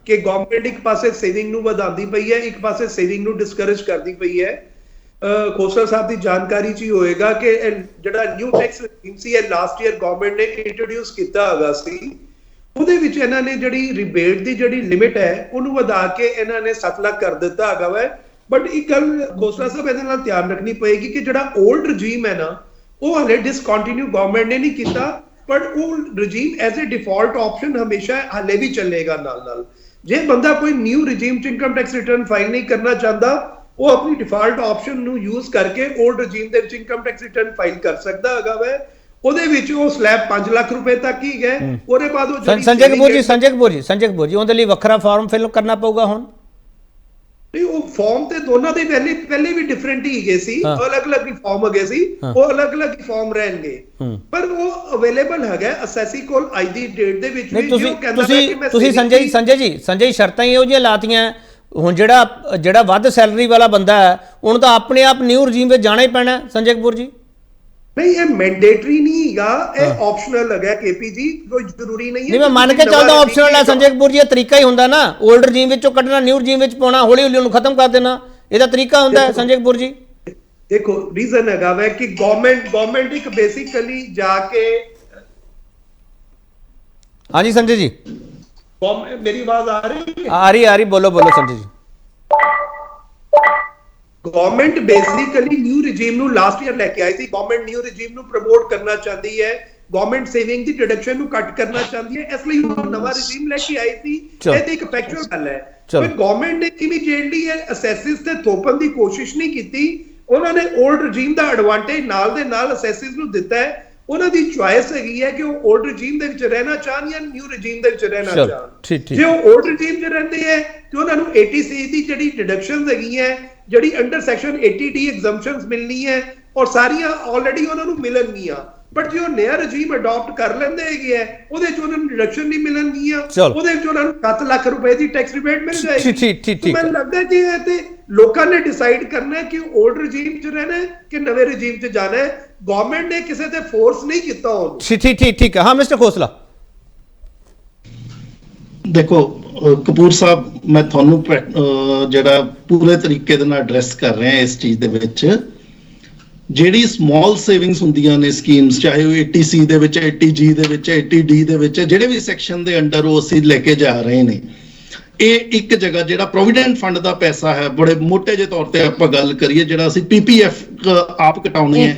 ਕਿ ਗਵਰਨਮੈਂਟ ਇੱਕ ਪਾਸੇ ਸੇਵਿੰਗ ਨੂੰ ਵਧਾਉਂਦੀ ਪਈ ਹੈ, ਇੱਕ ਪਾਸੇ ਸੇਵਿੰਗ ਨੂੰ ਡਿਸਕਰੇਜ ਕਰਦੀ ਪਈ ਹੈ। ਖੋਸਲਾ ਸਾਹਿਬ ਦੀ ਜਾਣਕਾਰੀ ਚ ਹੀ ਹੋਏਗਾ ਕਿ ਜਿਹੜਾ ਨਿਊ ਟੈਕਸ ਰਜੀਮ ਸੀ ਇਹ ਲਾਸਟ ਈਅਰ ਗਵਰਨਮੈਂਟ ਨੇ ਇੰਟਰੋਡਿਊਸ ਕੀਤਾ ਹੈਗਾ ਸੀ। ਉਹਦੇ ਵਿੱਚ ਇਹਨਾਂ ਨੇ ਜਿਹੜੀ ਰਿਬੇਟ ਦੀ ਜਿਹੜੀ ਲਿਮਿਟ ਹੈ ਉਹਨੂੰ ਵਧਾ ਕੇ ਇਹਨਾਂ ਨੇ 7 ਲੱਖ ਕਰ ਦਿੱਤਾ ਹੈਗਾ ਵਾ। ਬਟ ਇੱਕ ਗੱਲ ਖੋਸਲਾ ਸਾਹਿਬ ਇਹਦੇ ਨਾਲ ਧਿਆਨ ਰੱਖਣੀ ਪਏਗੀ ਕਿ ਜਿਹੜਾ 올ਡ ਰਜੀਮ ਹੈ ਨਾ ਉਹ ਹਲੇ ਡਿਸਕੰਟੀਨਿਊ ਗਵਰਨਮੈਂਟ ਨੇ ਨਹੀਂ ਕੀਤਾ, ਬਟ ਉਹ regime as a default option ਹਮੇਸ਼ਾ ਹਲੇ ਵੀ ਚੱਲੇਗਾ ਨਾਲ। ਜੇ ਬੰਦਾ ਕੋਈ ਨਿਊ ਰਜੀਮ ਚ ਇਨਕਮ ਟੈਕਸ ਰਿਟਰਨ ਫਾਈਲ ਨਹੀਂ ਕਰਨਾ ਚਾਹੁੰਦਾ, ਉਹ ਆਪਣੀ ਡਿਫਾਲਟ ਆਪਸ਼ਨ ਨੂੰ ਯੂਜ਼ ਕਰਕੇ 올ਡ ਰਜੀਮ ਦੇ ਵਿੱਚ ਇਨਕਮ ਟੈਕਸ ਰਿਟਰਨ ਫਾਈਲ ਕਰ ਸਕਦਾ ਹੈਗਾ ਵਾ। ਉਹਦੇ ਵਿੱਚ ਉਹ ਸਲੈਬ 5 ਲੱਖ ਰੁਪਏ ਤੱਕ ਹੀ ਗਏ। ਉਹਦੇ ਬਾਅਦ ਉਹ ਸੰਜੇ ਕਪੂਰ ਜੀ ਉਹਦੇ ਲਈ ਵੱਖਰਾ ਫਾਰਮ ਫਿਲ ਕਰਨਾ ਪਊਗਾ ਹੁਣ? ਨਹੀਂ, ਉਹ ਫਾਰਮ ਤੇ ਦੋਨਾਂ ਦੇ ਪਹਿਲੇ ਵੀ ਡਿਫਰੈਂਟ ਹੀ ਗਏ ਸੀ, ਅਲੱਗ-ਅਲੱਗ ਹੀ ਫਾਰਮ ਹੈਗੇ ਸੀ, ਉਹ ਅਲੱਗ-ਅਲੱਗ ਹੀ ਫਾਰਮ ਰਹਿਣਗੇ। ਪਰ ਉਹ ਅਵੇਲੇਬਲ ਹੈਗਾ ਅਸੈਸੀ ਕੋਲ ਅੱਜ ਦੀ ਡੇਟ ਦੇ ਵਿੱਚ ਵੀ। ਤੁਸੀਂ ਸੰਜੇ ਜੀ ਸ਼ਰਤਾਂ ਹੀ ਇਹੋ ਜਿਹੀਆਂ ਲਾਤੀਆਂ ਹੁਣ ਜਿਹੜਾ ਵੱਧ ਸੈਲਰੀ ਵਾਲਾ ਬੰਦਾ ਹੈ ਉਹਨੂੰ ਤਾਂ ਆਪਣੇ ਆਪ ਨਿਊ ਰਜੀਮ ਵਿੱਚ ਜਾਣਾ ਹੀ ਪੈਣਾ। ਸੰਜੇ ਕਪੂਰ ਜੀ ਨਹੀਂ, ਇਹ ਮੈਂਡੇਟਰੀ ਨਹੀਂ ਹੈਗਾ, ਇਹ ਆਪਸ਼ਨਲ ਹੈਗਾ ਕੇਪੀ ਜੀ, ਕੋਈ ਜ਼ਰੂਰੀ ਨਹੀਂ ਹੈ। ਨਹੀਂ, ਮੈਂ ਮੰਨ ਕੇ ਚੱਲਦਾ ਆਪਸ਼ਨਲ ਹੈ ਸੰਜੇ ਕਪੂਰ ਜੀ, ਇਹ ਤਰੀਕਾ ਹੀ ਹੁੰਦਾ ਨਾ 올ਡ ਰਜੀਮ ਵਿੱਚੋਂ ਕੱਢਣਾ ਨਿਊ ਰਜੀਮ ਵਿੱਚ ਪਾਉਣਾ, ਹੌਲੀ ਉਹਨੂੰ ਖਤਮ ਕਰ ਦੇਣਾ, ਇਹਦਾ ਤਰੀਕਾ ਹੁੰਦਾ ਹੈ ਸੰਜੇ ਕਪੂਰ ਜੀ। ਦੇਖੋ ਰੀਜ਼ਨ ਹੈਗਾ ਵੈ ਕਿ ਗਵਰਨਮੈਂਟ ਇੱਕ ਬੇਸਿਕਲੀ ਜਾ ਕੇ। ਹਾਂਜੀ ਸੰਜੇ ਜੀ ਮੇਰੀ ਆਵਾਜ਼ ਆ ਰਹੀ ਹੈ? ਆ ਰਹੀ ਬੋਲੋ ਸੰਜੇ ਜੀ। ਗਵਰਨਮੈਂਟ ਬੇਸਿਕਲੀ ਨਿਊ ਰਜੀਮ ਨੂੰ ਲਾਸਟ ਈਅਰ ਲੈ ਕੇ ਆਈ ਸੀ। ਗਵਰਨਮੈਂਟ ਨਿਊ ਰਜੀਮ ਨੂੰ ਪ੍ਰਮੋਟ ਕਰਨਾ ਚਾਹੁੰਦੀ ਹੈ, ਗਵਰਨਮੈਂਟ ਸੇਵਿੰਗ ਦੀ ਡਿਡਕਸ਼ਨ ਨੂੰ ਕੱਟ ਕਰਨਾ ਚਾਹੁੰਦੀ ਹੈ, ਇਸ ਲਈ ਉਹ ਨਵਾਂ ਰਜੀਮ ਲੈ ਕੇ ਆਈ ਸੀ। ਇਹ ਤੇ ਇੱਕ ਫੈਕਚੁਅਲ ਗੱਲ ਹੈ। ਪਰ ਗਵਰਨਮੈਂਟ ਨੇ ਇਮੀਡੀਏਟਲੀ ਅਸੈਸਿਸ ਤੇ ਥੋਪਣ ਦੀ ਕੋਸ਼ਿਸ਼ ਨਹੀਂ ਕੀਤੀ। ਉਹਨਾਂ ਨੇ 올ਡ ਰਜੀਮ ਦਾ ਐਡਵਾਂਟੇਜ ਨਾਲ ਦੇ ਨਾਲ ਅਸੈਸਿਸ ਨੂੰ ਦਿੱਤਾ ਹੈ। ਉਹਨਾਂ ਦੀ ਚੁਆਇਸ ਹੈਗੀ ਹੈ ਕਿ ਉਹ 올ਡ ਰਜੀਮ ਦੇ ਵਿੱਚ ਰਹਿਣਾ ਚਾਹਣ ਜਾਂ ਨਿਊ ਰਜੀਮ ਦੇ ਵਿੱਚ ਰਹਿਣਾ ਚਾਹਣ। ਜੇ ਉਹ 올ਡ ਰਜੀਮ 'ਚ ਰਹਿੰਦੇ ਹੈ ਤੇ ਉਹਨਾਂ ਨੂੰ 80C ਦੀ ਜਿਹੜੀ ਡਿਡਕਸ਼ਨਸ ਹੈਗੀਆਂ, ਜਿਹੜੀ ਅੰਡਰ ਸੈਕਸ਼ਨ 80D ਐਗਜ਼ੰਪਸ਼ਨਸ ਮਿਲਣੀ ਹੈ, ਔਰ ਸਾਰੀਆਂ ਆਲਰੇਡੀ ਉਹਨਾਂ ਨੂੰ ਮਿਲਣਗੀਆਂ। ਬਟ ਜੇ ਉਹ ਨਵਾਂ ਰਜੀਮ ਅਡਾਪਟ ਕਰ ਲੈਂਦੇ ਹੈਗੇ ਆ, ਉਹਦੇ 'ਚ ਉਹਨਾਂ ਨੂੰ ਡਿਡਕਸ਼ਨ ਨਹੀਂ ਮਿਲਣਗੀਆਂ, ਉਹਦੇ 'ਚ ਉਹਨਾਂ ਨੂੰ 7 ਲੱਖ ਰੁਪਏ ਦੀ ਟੈਕਸ ਰਿਬੇਟ ਮਿਲ ਜਾਏਗੀ। ਮੈਨੂੰ ਲੱਗਦਾ ਕਿ ਇਹ ਤੇ ਲੋਕਾਂ ਨੇ ਡਿਸਾਈਡ ਕਰਨਾ ਹੈ ਕਿ 올ਡ ਰਜੀਮ 'ਚ ਰਹਿਣਾ ਹੈ ਕਿ ਨਵੇਂ ਰਜੀਮ 'ਚ ਜਾਣਾ ਹੈ। ਗਵਰਨਮੈਂਟ ਨੇ ਕਿਸੇ ਤੇ ਫੋਰਸ ਨਹੀਂ ਕੀਤਾ ਉਹਨੂੰ। ਠੀਕ ਹੈ। ਹਾਂ ਮਿਸਟਰ ਖੋਸਲਾ, ਦੇਖੋ ਕਪੂਰ ਸਾਹਿਬ, ਮੈਂ ਤੁਹਾਨੂੰ ਜਿਹੜਾ ਪੂਰੇ ਤਰੀਕੇ ਦੇ ਨਾਲ ਐਡਰੈਸ ਕਰ ਰਿਹਾ ਇਸ ਚੀਜ਼ ਦੇ ਵਿੱਚ। ਜਿਹੜੀ ਸਮਾਲ ਸੇਵਿੰਗਸ ਹੁੰਦੀਆਂ ਨੇ ਸਕੀਮਸ, ਚਾਹੇ ਉਹ 80C ਦੇ ਵਿੱਚ, 80G ਦੇ ਵਿੱਚ, 80D ਦੇ ਵਿੱਚ, ਜਿਹੜੇ ਵੀ ਸੈਕਸ਼ਨ ਦੇ ਅੰਡਰ ਉਹ ਅਸੀਂ ਲੈ ਕੇ ਜਾ ਰਹੇ ਨੇ, ਇਹ ਇੱਕ ਜਗ੍ਹਾ ਜਿਹੜਾ ਪ੍ਰੋਵੀਡੈਂਟ ਫੰਡ ਦਾ ਪੈਸਾ ਹੈ, ਬੜੇ ਮੋਟੇ ਜਿਹੇ ਤੌਰ ਤੇ ਆਪਾਂ ਗੱਲ ਕਰੀਏ, ਜਿਹੜਾ ਅਸੀਂ PPF ਆਪ ਕਟਾਉਣੇ ਹੈ,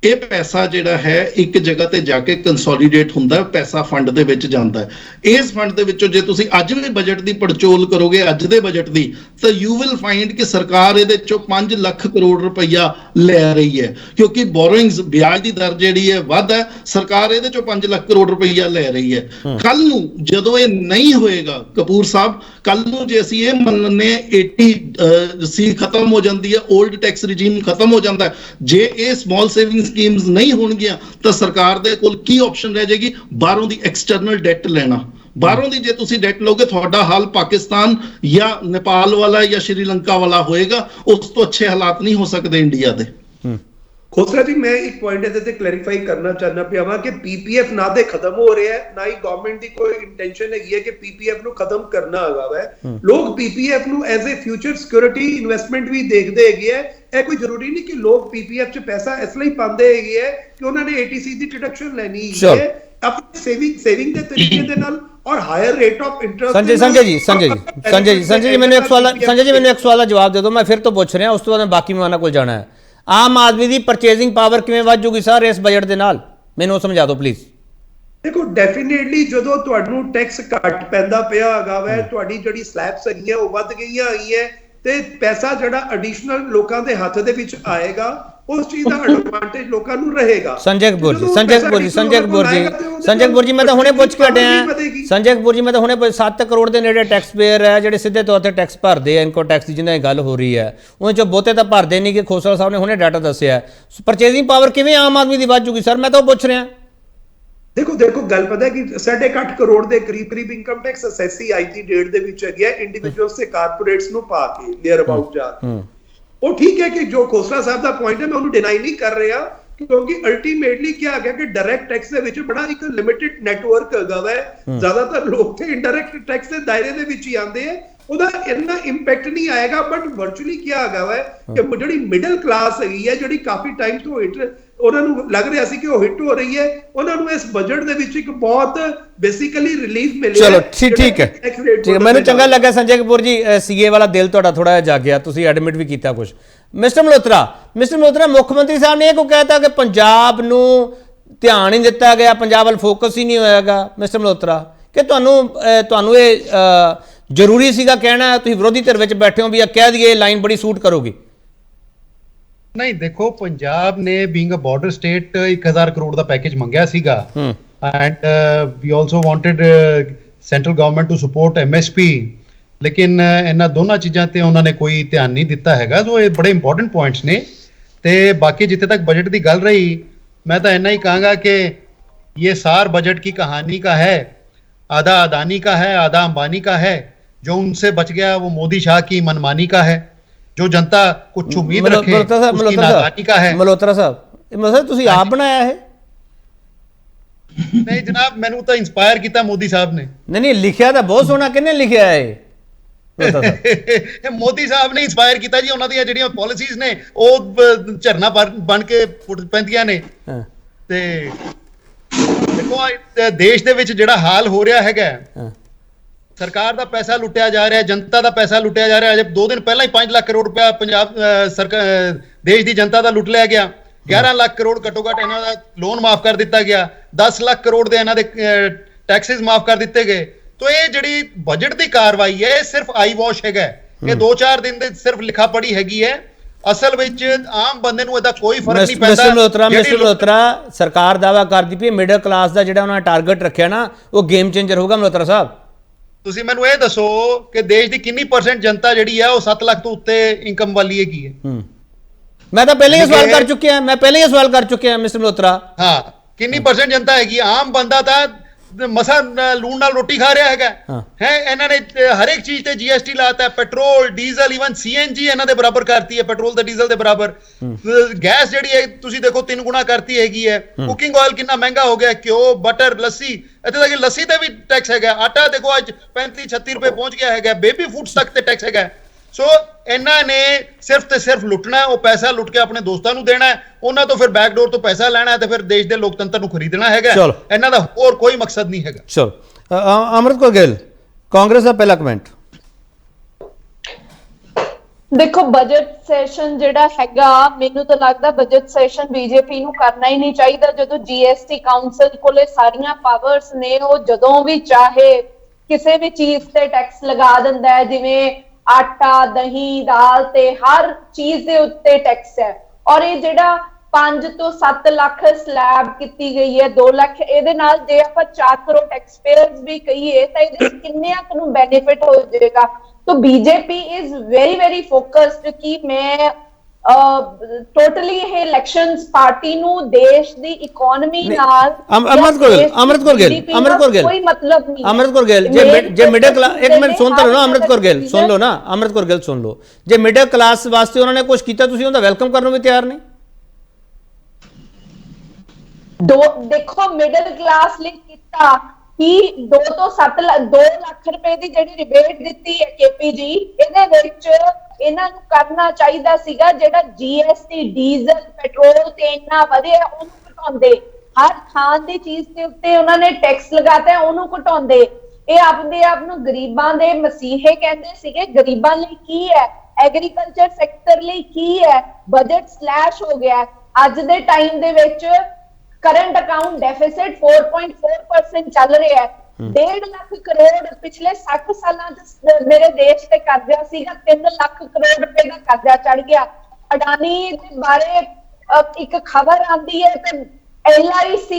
ਇਹ ਪੈਸਾ ਜਿਹੜਾ ਹੈ ਇੱਕ ਜਗ੍ਹਾ ਤੇ ਜਾ ਕੇ ਕੰਸੋਲੀਡੇਟ ਹੁੰਦਾ, ਪੈਸਾ ਫੰਡ ਦੇ ਵਿੱਚ ਜਾਂਦਾ ਹੈ। ਇਸ ਫੰਡ ਦੇ ਵਿੱਚੋਂ ਜੇ ਤੁਸੀਂ ਅੱਜ ਵੀ ਬਜਟ ਦੀ ਪੜਚੋਲ ਕਰੋਗੇ, ਅੱਜ ਦੇ ਬਜਟ ਦੀ, ਤਾਂ ਯੂ ਵਿਲ ਫਾਈਂਡ ਕਿ ਸਰਕਾਰ ਇਹਦੇ ਚੋਂ 5 ਲੱਖ ਕਰੋੜ ਰੁਪਈਆ ਲੈ ਰਹੀ ਹੈ, ਕਿਉਂਕਿ ਬੋਰੋਇੰਗਸ ਵਿਆਜ ਦੀ ਦਰ ਜਿਹੜੀ ਹੈ ਵੱਧ ਹੈ, ਸਰਕਾਰ ਇਹਦੇ ਚੋਂ 5 ਲੱਖ ਕਰੋੜ ਰੁਪਈਆ ਲੈ ਰਹੀ ਹੈ। ਕੱਲ ਨੂੰ ਜਦੋਂ ਇਹ ਨਹੀਂ ਹੋਏਗਾ ਕਪੂਰ ਸਾਹਿਬ, ਕੱਲ ਨੂੰ ਜੇ ਅਸੀਂ ਇਹ ਮੰਨਨੇ 80C ਖਤਮ ਹੋ ਜਾਂਦੀ ਹੈ, 올ਡ ਟੈਕਸ ਰਜੀਮ ਖਤਮ ਹੋ ਜਾਂਦਾ ਹੈ, ਜੇ ਇਹ ਸਮਾਲ ਸੇਵਿੰਗ ਸਕੀਮਸ ਨਹੀਂ ਹੋਣਗੀਆਂ ਤਾਂ ਸਰਕਾਰ ਦੇ ਕੋਲ ਕੀ ਆਪਸ਼ਨ ਰਹਿ ਜਾਏਗੀ? ਬਾਹਰੋਂ ਦੀ ਐਕਸਟਰਨਲ ਡੈਟ ਲੈਣਾ। ਬਾਹਰੋਂ ਦੀ ਜੇ ਤੁਸੀਂ ਡੈਟ ਲਓਗੇ, ਤੁਹਾਡਾ ਹਾਲ ਪਾਕਿਸਤਾਨ ਜਾਂ ਨੇਪਾਲ ਵਾਲਾ ਜਾਂ ਸ਼੍ਰੀਲੰਕਾ ਵਾਲਾ ਹੋਏਗਾ। ਉਸ ਤੋਂ ਅੱਛੇ ਹਾਲਾਤ ਨਹੀਂ ਹੋ ਸਕਦੇ ਇੰਡੀਆ ਦੇ। ਖੋਸਲਾ ਜੀ, ਮੈਂ ਇੱਕ ਪੁਆਇੰਟ ਇਹਦੇ ਤੇ ਕਲੈਰੀਫਾਈ ਕਰਨਾ ਚਾਹੁੰਦਾ ਪਿਆ ਵਾਂ ਕਿ PPF ਨਾ ਤੇ ਖਤਮ ਹੋ ਰਿਹਾ ਹੈ, ਨਾ ਹੀ ਗਵਰਨਮੈਂਟ ਦੀ ਕੋਈ ਇੰਟੈਂਸ਼ਨ ਹੈਗੀ ਹੈ ਕਿ PPF ਨੂੰ ਖਤਮ ਕਰਨਾ ਹੈਗਾ ਵਾ। ਲੋਕ PPF ਨੂੰ as a future security investment ਵੀ ਦੇਖਦੇ ਹੈਗੇ ਆ। ਇਹ ਕੋਈ ਜ਼ਰੂਰੀ ਨਹੀਂ ਕਿ ਲੋਕ PPF 'ਚ ਪੈਸਾ ਇਸ ਲਈ ਪਾਉਂਦੇ ਹੈਗੇ ਆ ਕਿ ਉਹਨਾਂ ਨੇ 80C ਦੀ ਡਿਡਕਸ਼ਨ ਲੈਣੀ ਹੈ। ਆਪਣੀ ਸੇਵਿੰਗ ਦੇ ਤਰੀਕੇ ਦੇ ਨਾਲ ਔਰ higher rate of interest. Sanjay ji ਮੈਨੂੰ ਇੱਕ ਸਵਾਲ ਦਾ ਜਵਾਬ ਦੇ ਦਿਓ, ਮੈਂ ਫਿਰ ਤੋਂ ਪੁੱਛ ਰਿਹਾ, ਉਸ ਤੋਂ ਬਾਅਦ ਮੈਂ ਬਾਕੀ ਮਹਿਮਾਨਾਂ ਕੋਲ ਜਾਣਾ ਹੈ। ਆਮ ਆਦਮੀ ਦੀ ਪਰਚੇਜ਼ਿੰਗ ਪਾਵਰ ਕਿਵੇਂ ਵੱਧ ਜੂਗੀ ਸਰ ਇਸ ਬਜਟ ਦੇ ਨਾਲ? ਮੈਨੂੰ ਸਮਝਾ ਦਿਓ ਪਲੀਜ਼। ਦੇਖੋ, ਡੈਫੀਨੇਟਲੀ ਜਦੋਂ ਤੁਹਾਨੂੰ ਟੈਕਸ ਘੱਟ ਪੈਂਦਾ ਪਿਆ ਹੈਗਾ ਵੈ, ਤੁਹਾਡੀ ਜਿਹੜੀ ਸਲੈਬਸ ਹੈਗੀਆਂ ਉਹ ਵੱਧ ਗਈਆਂ ਹੈਗੀਆਂ, ਤੇ ਪੈਸਾ ਜਿਹੜਾ ਐਡੀਸ਼ਨਲ ਲੋਕਾਂ ਦੇ ਹੱਥ ਦੇ ਵਿੱਚ ਆਏਗਾ ਉਸ ਚੀਜ਼ ਦਾ ਐਡਵਾਂਟੇਜ ਲੋਕਾਂ ਨੂੰ ਰਹੇਗਾ। ਸੰਜੇ ਕਪੂਰ ਜੀ ਮੈਂ ਤਾਂ ਹੁਣੇ ਪੁੱਛ ਕੇ ਹਟਿਆ। ਸੰਜੇ ਕਪੂਰ ਜੀ ਮੈਂ ਤਾਂ ਹੁਣੇ 7 ਕਰੋੜ ਦੇ ਨੇੜੇ ਟੈਕਸ ਪੇਅਰ ਹੈ ਜਿਹੜੇ ਸਿੱਧੇ ਤੌਰ ਤੇ ਟੈਕਸ ਭਰਦੇ ਆ, ਇਨਕਮ ਟੈਕਸ ਦੀ ਜਿਹਨਾਂ ਦੀ ਗੱਲ ਹੋ ਰਹੀ ਹੈ, ਉਹਨਾਂ ਚੋਂ ਬਹੁਤੇ ਤਾਂ ਭਰਦੇ ਨਹੀਂ ਕਿ ਖੋਸਲਾ ਸਾਹਿਬ ਨੇ ਹੁਣੇ ਡਾਟਾ ਦੱਸਿਆ। ਪਰਚੇਜ਼ਿੰਗ ਪਾਵਰ ਕਿਵੇਂ ਆਮ ਆਦਮੀ ਦੀ ਵੱਧ ਜੂਗੀ ਸਰ, ਮੈਂ ਤਾਂ ਉਹ ਪੁੱਛ ਰਿਹਾ। ਦੇਖੋ ਗੱਲ ਪਤਾ ਹੈ ਕਿ 8.5 ਕਰੋੜ ਦੇ ਕਰੀਬ ਇਨਕਮ ਟੈਕਸ ਅਸੈਸੀ ਆਈ ਥੀ ਡੇਟ ਦੇ ਵਿੱਚ ਹੈਗੀ ਹੈ ਇੰਡੀਵਿਜੂਅਲਸ ਤੇ ਕਾਰਪੋਰੇਟਸ ਨੂੰ ਪਾ ਕੇ ਨੀਅਰ ਅਬਾਊਟ ਜਾ। ਉਹ ਠੀਕ ਹੈ ਕਿ ਜੋ ਖੋਸਲਾ ਸਾਹਿਬ ਦਾ ਪੁਆਇੰਟ ਹੈ ਮੈਂ ਉਹਨੂੰ ਡਿਨਾਈ ਨਹੀਂ ਕਰ ਰਿਹਾ, ਕਿਉਂਕਿ ਅਲਟੀਮੇਟਲੀ ਕੀ ਆ ਗਿਆ ਕਿ ਡਾਇਰੈਕਟ ਟੈਕਸ ਦੇ ਵਿੱਚ ਬੜਾ ਇੱਕ ਲਿਮਿਟਿਡ ਨੈਟਵਰਕ ਹੈਗਾ ਵਾ। ਜ਼ਿਆਦਾਤਰ ਲੋਕ ਤੇ ਇਨਡਾਇਰੈਕਟ ਟੈਕਸ ਦੇ ਦਾਇਰੇ ਦੇ ਵਿੱਚ ਹੀ ਆਉਂਦੇ ਆ, ਉਹਦਾ ਇੰਨਾ ਇੰਪੈਕਟ ਨਹੀਂ ਆਏਗਾ। ਬਟ ਵਰਚੁਅਲੀ ਕੀ ਹੈਗਾ ਵਾ ਕਿ ਜਿਹੜੀ ਮਿਡਲ ਕਲਾਸ ਹੈਗੀ ਹੈ, ਜਿਹੜੀ ਕਾਫੀ ਟਾਈਮ ਤੋਂ ਉਹਨਾਂ ਨੂੰ ਲੱਗ ਰਿਹਾ ਸੀ ਕਿ ਉਹ ਹਿੱਟ ਹੋ ਰਹੀ ਹੈ, ਉਹਨਾਂ ਨੂੰ ਇਸ ਬਜਟ ਦੇ ਵਿੱਚ ਇੱਕ ਬਹੁਤ ਬੇਸਿਕਲੀ ਰਿਲੀਫ ਮਿਲਿਆ। ਚਲੋ ਠੀਕ ਹੈ ਮੈਨੂੰ ਚੰਗਾ ਲੱਗਾ ਸੰਜੇ ਕਪੂਰ ਜੀ, ਸੀਏ ਵਾਲਾ ਦਿਲ ਤੁਹਾਡਾ ਥੋੜਾ ਜਿਹਾ ਜਾਗਿਆ, ਤੁਸੀਂ ਐਡਮਿਟ ਵੀ ਕੀਤਾ ਕੁਝ। ਮਿਸਟਰ ਮਲਹੋਤਰਾ ਮੁੱਖ ਮੰਤਰੀ ਸਾਹਿਬ ਨੇ ਇਹ ਕੋ ਕਹਿਤਾ ਕਿ ਪੰਜਾਬ ਨੂੰ ਧਿਆਨ ਹੀ ਦਿੱਤਾ ਗਿਆ, ਪੰਜਾਬ ਵੱਲ ਫੋਕਸ ਹੀ ਨਹੀਂ ਹੋਇਆਗਾ। ਮਿਸਟਰ ਮਲਹੋਤਰਾ ਕਿ ਤੁਹਾਨੂੰ ਇਹ ਜ਼ਰੂਰੀ ਸੀਗਾ ਕਹਿਣਾ, ਤੁਸੀਂ ਵਿਰੋਧੀ ਧਿਰ ਵਿੱਚ ਬੈਠੇ ਹੋ ਵੀ ਇਹ ਕਹਿ ਦਈਏ ਲਾਈਨ ਬੜੀ ਸੂਟ ਕਰੋਗੀ? नहीं देखो पंजाब ने being a border state 1000 crore का पैकेज मंगया सीगा and we also wanted central government to support MSP, लेकिन इन्हां दोनों चीज़ां ते उन्होंने कोई ध्यान नहीं दिता हैगा। जो ये बड़े इंपॉर्टेंट पॉइंट्स ने। ते बाकी जिथे तक बजट की गल रही, मैं तो इन्ना ही कहांगा कि ये सार बजट की कहानी का है, आधा अदानी का है, आधा अंबानी का है। जो उनसे बच गया वो मोदी शाह की मनमानी का है, जो जनता कुछ उम्मीद रखे उसकी नादानी का है। मल्होत्रा साहब ਤੁਸੀਂ ਆਪ ਬਣਾਇਆ ਹੈ? नहीं जनाब, मैंने तो इंस्पायर किया मोदी साहब ने। नहीं लिखिया तो बहुत सोहना, किन्ने लिखिया है? मोदी साहब ने इंस्पायर किया जी। उन्हां दी ਜਿਹੜੀਆਂ ਪਾਲਿਸੀਜ਼ ਨੇ ਉਹ ਝਰਨਾ ਬਣ ਕੇ ਫੁੱਟ ਪੈਂਦੀਆਂ ਨੇ। ਤੇ ਦੇਖੋ ਦੇਸ਼ ਦੇ ਵਿੱਚ ਜਿਹੜਾ ਹਾਲ ਹੋ ਰਿਹਾ ਹੈਗਾ, सरकार का पैसा लुटिया जा रहा है, जनता का पैसा लुटिया जा रहा है। जब 2 दिन पहला ही 5 लाख करोड़ रुपया पंजाब सरकार देश की जनता का लुट लिया गया। 11 लाख करोड़ घट्टो घट इन्हां दा लोन माफ कर दिता गया, 10 लाख करोड़ दे इन्हां दे टैक्सेस माफ कर दिते गए। तो ये जिहड़ी बजट की कार्रवाई है सिर्फ आई वॉश हैगा, ये 2-4 दिन दे सिर्फ लिखा पढ़ी हैगी है। असल विच आम बंदे नूं इहदा कोई फर्क नहीं पैंदा। मिस्टर मल्होत्रा सरकार दावा करदी पई मिडल क्लास का जिहड़ा उन्हां टारगेट रखिया ना वो गेम चेंजर होगा। मल्होत्रा साहब ਤੁਸੀਂ ਮੈਨੂੰ ਇਹ ਦੱਸੋ ਕਿ ਦੇਸ਼ ਦੀ ਕਿੰਨੀ % ਜਨਤਾ ਜਿਹੜੀ ਹੈ ਉਹ 7 ਲੱਖ ਤੋਂ ਉੱਤੇ ਇਨਕਮ ਵਾਲੀ ਹੈਗੀ ਹੈ? ਮੈਂ ਤਾਂ ਪਹਿਲੇ ਹੀ ਸਵਾਲ ਕਰ ਚੁੱਕਿਆ ਮਿਸਟਰ ਮਲਹੋਤਰਾ। ਹਾਂ, ਕਿੰਨੀ % ਜਨਤਾ ਹੈਗੀ? ਆਮ ਬੰਦਾ ਤਾਂ ਮਸਾ ਲੂਣ ਨਾਲ ਰੋਟੀ ਖਾ ਰਿਹਾ ਹੈਗਾ ਹੈ। ਇਹਨਾਂ ਨੇ ਹਰ ਇੱਕ ਚੀਜ਼ ਤੇ GST ਲਾਤਾ ਹੈ, ਪੈਟਰੋਲ ਡੀਜ਼ਲ ਈਵਨ CNG ਇਹਨਾਂ ਦੇ ਬਰਾਬਰ ਕਰਤੀ ਹੈ, ਪੈਟਰੋਲ ਤੇ ਡੀਜ਼ਲ ਦੇ ਬਰਾਬਰ। ਗੈਸ ਜਿਹੜੀ ਹੈ ਤੁਸੀਂ ਦੇਖੋ 3 ਗੁਣਾ ਕਰਤੀ ਹੈਗੀ ਹੈ। ਕੁਕਿੰਗ ਆਇਲ ਕਿੰਨਾ ਮਹਿੰਗਾ ਹੋ ਗਿਆ, ਘਿਓ, ਬਟਰ, ਲੱਸੀ, ਇੱਥੇ ਤੱਕ ਲੱਸੀ ਤੇ ਵੀ ਟੈਕਸ ਹੈਗਾ। ਆਟਾ ਦੇਖੋ ਅੱਜ 35-36 ਰੁਪਏ ਪਹੁੰਚ ਗਿਆ ਹੈਗਾ। ਬੇਬੀ ਫੂਡਸ ਤੱਕ ਤੇ ਟੈਕਸ ਹੈਗਾ। ਸੋ ਇਹਨਾਂ ਨੇ ਸਿਰਫ ਤੇ ਸਿਰਫ ਲੁੱਟਣਾ, ਉਹ ਪੈਸਾ ਲੁੱਟ ਕੇ ਆਪਣੇ ਦੋਸਤਾਂ ਨੂੰ ਦੇਣਾ, ਉਹਨਾਂ ਤੋਂ ਫਿਰ ਬੈਕਡੋਰ ਤੋਂ ਪੈਸਾ ਲੈਣਾ ਤੇ ਫਿਰ ਦੇਸ਼ ਦੇ ਲੋਕਤੰਤਰ ਨੂੰ ਖਰੀਦਣਾ ਹੈਗਾ। ਇਹਨਾਂ ਦਾ ਹੋਰ ਕੋਈ ਮਕਸਦ ਨਹੀਂ ਹੈਗਾ। ਚਲੋ ਅਮਰਿਤ ਕੌਰ ਗਿੱਲ, ਕਾਂਗਰਸ ਦਾ ਪਹਿਲਾ ਕਮੈਂਟ। ਦੇਖੋ ਬਜਟ ਸੈਸ਼ਨ ਜਿਹੜਾ ਹੈਗਾ, ਮੈਨੂੰ ਤਾਂ ਲੱਗਦਾ ਬਜਟ ਸੈਸ਼ਨ ਬੀਜੇਪੀ ਨੂੰ ਕਰਨਾ ਹੀ ਨਹੀਂ ਚਾਹੀਦਾ। ਜਦੋਂ GST ਕਾਉਂਸਲ ਕੋਲੇ ਸਾਰੀਆਂ ਪਾਵਰਸ ਨੇ, ਉਹ ਜਦੋਂ ਵੀ ਚਾਹੇ ਕਿਸੇ ਵੀ ਚੀਜ਼ ਤੇ ਟੈਕਸ ਲਗਾ ਦਿੰਦਾ ਹੈ। ਜਿਵੇਂ ਆਟਾ, ਦਹੀਂ, ਦਾਲ ਤੇ ਹਰ ਚੀਜ਼ ਦੇ ਉੱਤੇ ਟੈਕਸ ਹੈ। ਔਰ ਇਹ ਜਿਹੜਾ 5 ਤੋਂ 7 ਲੱਖ ਸਲੈਬ ਕੀਤੀ ਗਈ ਹੈ, 2 ਲੱਖ, ਇਹਦੇ ਨਾਲ ਜੇ ਆਪਾਂ 4 ਕਰੋੜ ਟੈਕਸ ਪੇਅਰਸ ਵੀ ਕਹੀਏ ਤਾਂ ਇਹਦੇ ਕਿੰਨਿਆਂ ਕੁ ਨੂੰ ਬੈਨੀਫਿਟ ਹੋ ਜਾਏਗਾ। तो BJP is very very focused कि मैं टोटली ये इलेक्शंस पार्टी नु देश दी इकोनॉमी नाल अमृत कौर गिल कोई मतलब नहीं। अमृत कौर गिल जे मिडिल क्लास, एक मिनट सुन तो लो ना अमृत कौर गिल, सुन लो ना अमृत कौर गिल, सुन लो। जे मिडिल क्लास वास्ते उन्होंने कुछ किया, तुसीं उनदा वेलकम करने भी तैयार नहीं? देखो मिडिल क्लास ਲਈ ਕੀਤਾ कि 2 ਤੋਂ 2 ਲੱਖ ਰੁਪਏ ਦੀ ਜਿਹੜੀ ਰਿਬੇਟ ਦਿੱਤੀ ਹੈ KPG, ਇਹਦੇ ਵਿੱਚ ਇਹਨਾਂ ਨੂੰ ਕਰਨਾ ਚਾਹੀਦਾ ਸੀਗਾ ਜਿਹੜਾ GST ਡੀਜ਼ਲ, ਪੈਟਰੋਲ ਤੇ ਇੰਨਾ ਵਧਿਆ ਉਹਨੂੰ ਘਟਾਉਂਦੇ। ਹਰ ਖਾਣ ਦੀ ਚੀਜ਼ ਦੇ ਉੱਤੇ ਉਹਨਾਂ ਨੇ ਟੈਕਸ ਲਗਾਤਾ ਹੈ, ਉਹਨੂੰ ਘਟਾਉਂਦੇ। ਇਹ ਆਪਣੇ ਆਪ ਨੂੰ ਗਰੀਬਾਂ ਦੇ ਮਸੀਹੇ ਕਹਿੰਦੇ ਸੀਗੇ। ਗਰੀਬਾਂ ਲਈ ਕੀ ਹੈ, ਐਗਰੀਕਲਚਰ ਸੈਕਟਰ ਲਈ ਕੀ ਹੈ? ਬਜਟ ਸਲੈਸ਼ ਹੋ ਗਿਆ। ਅੱਜ ਦੇ ਟਾਈਮ ਦੇ ਵਿੱਚ करंट अकाउंट डेफिसिट 4.4% चल रहा है। 1.5 ਲੱਖ ਕਰੋੜ ਪਿਛਲੇ 60 ਸਾਲਾਂ ਚ ਮੇਰੇ ਦੇਸ਼ ਤੇ ਕਰਜ਼ਾ ਸੀਗਾ, 3 ਲੱਖ ਕਰੋੜ ਰੁਪਏ ਦਾ ਕਰਜ਼ਾ ਚੜ ਗਿਆ। ਅਡਾਨੀ ਦੇ ਬਾਰੇ ਇੱਕ ਖਬਰ ਆਂਦੀ ਹੈ ਤੇ LIC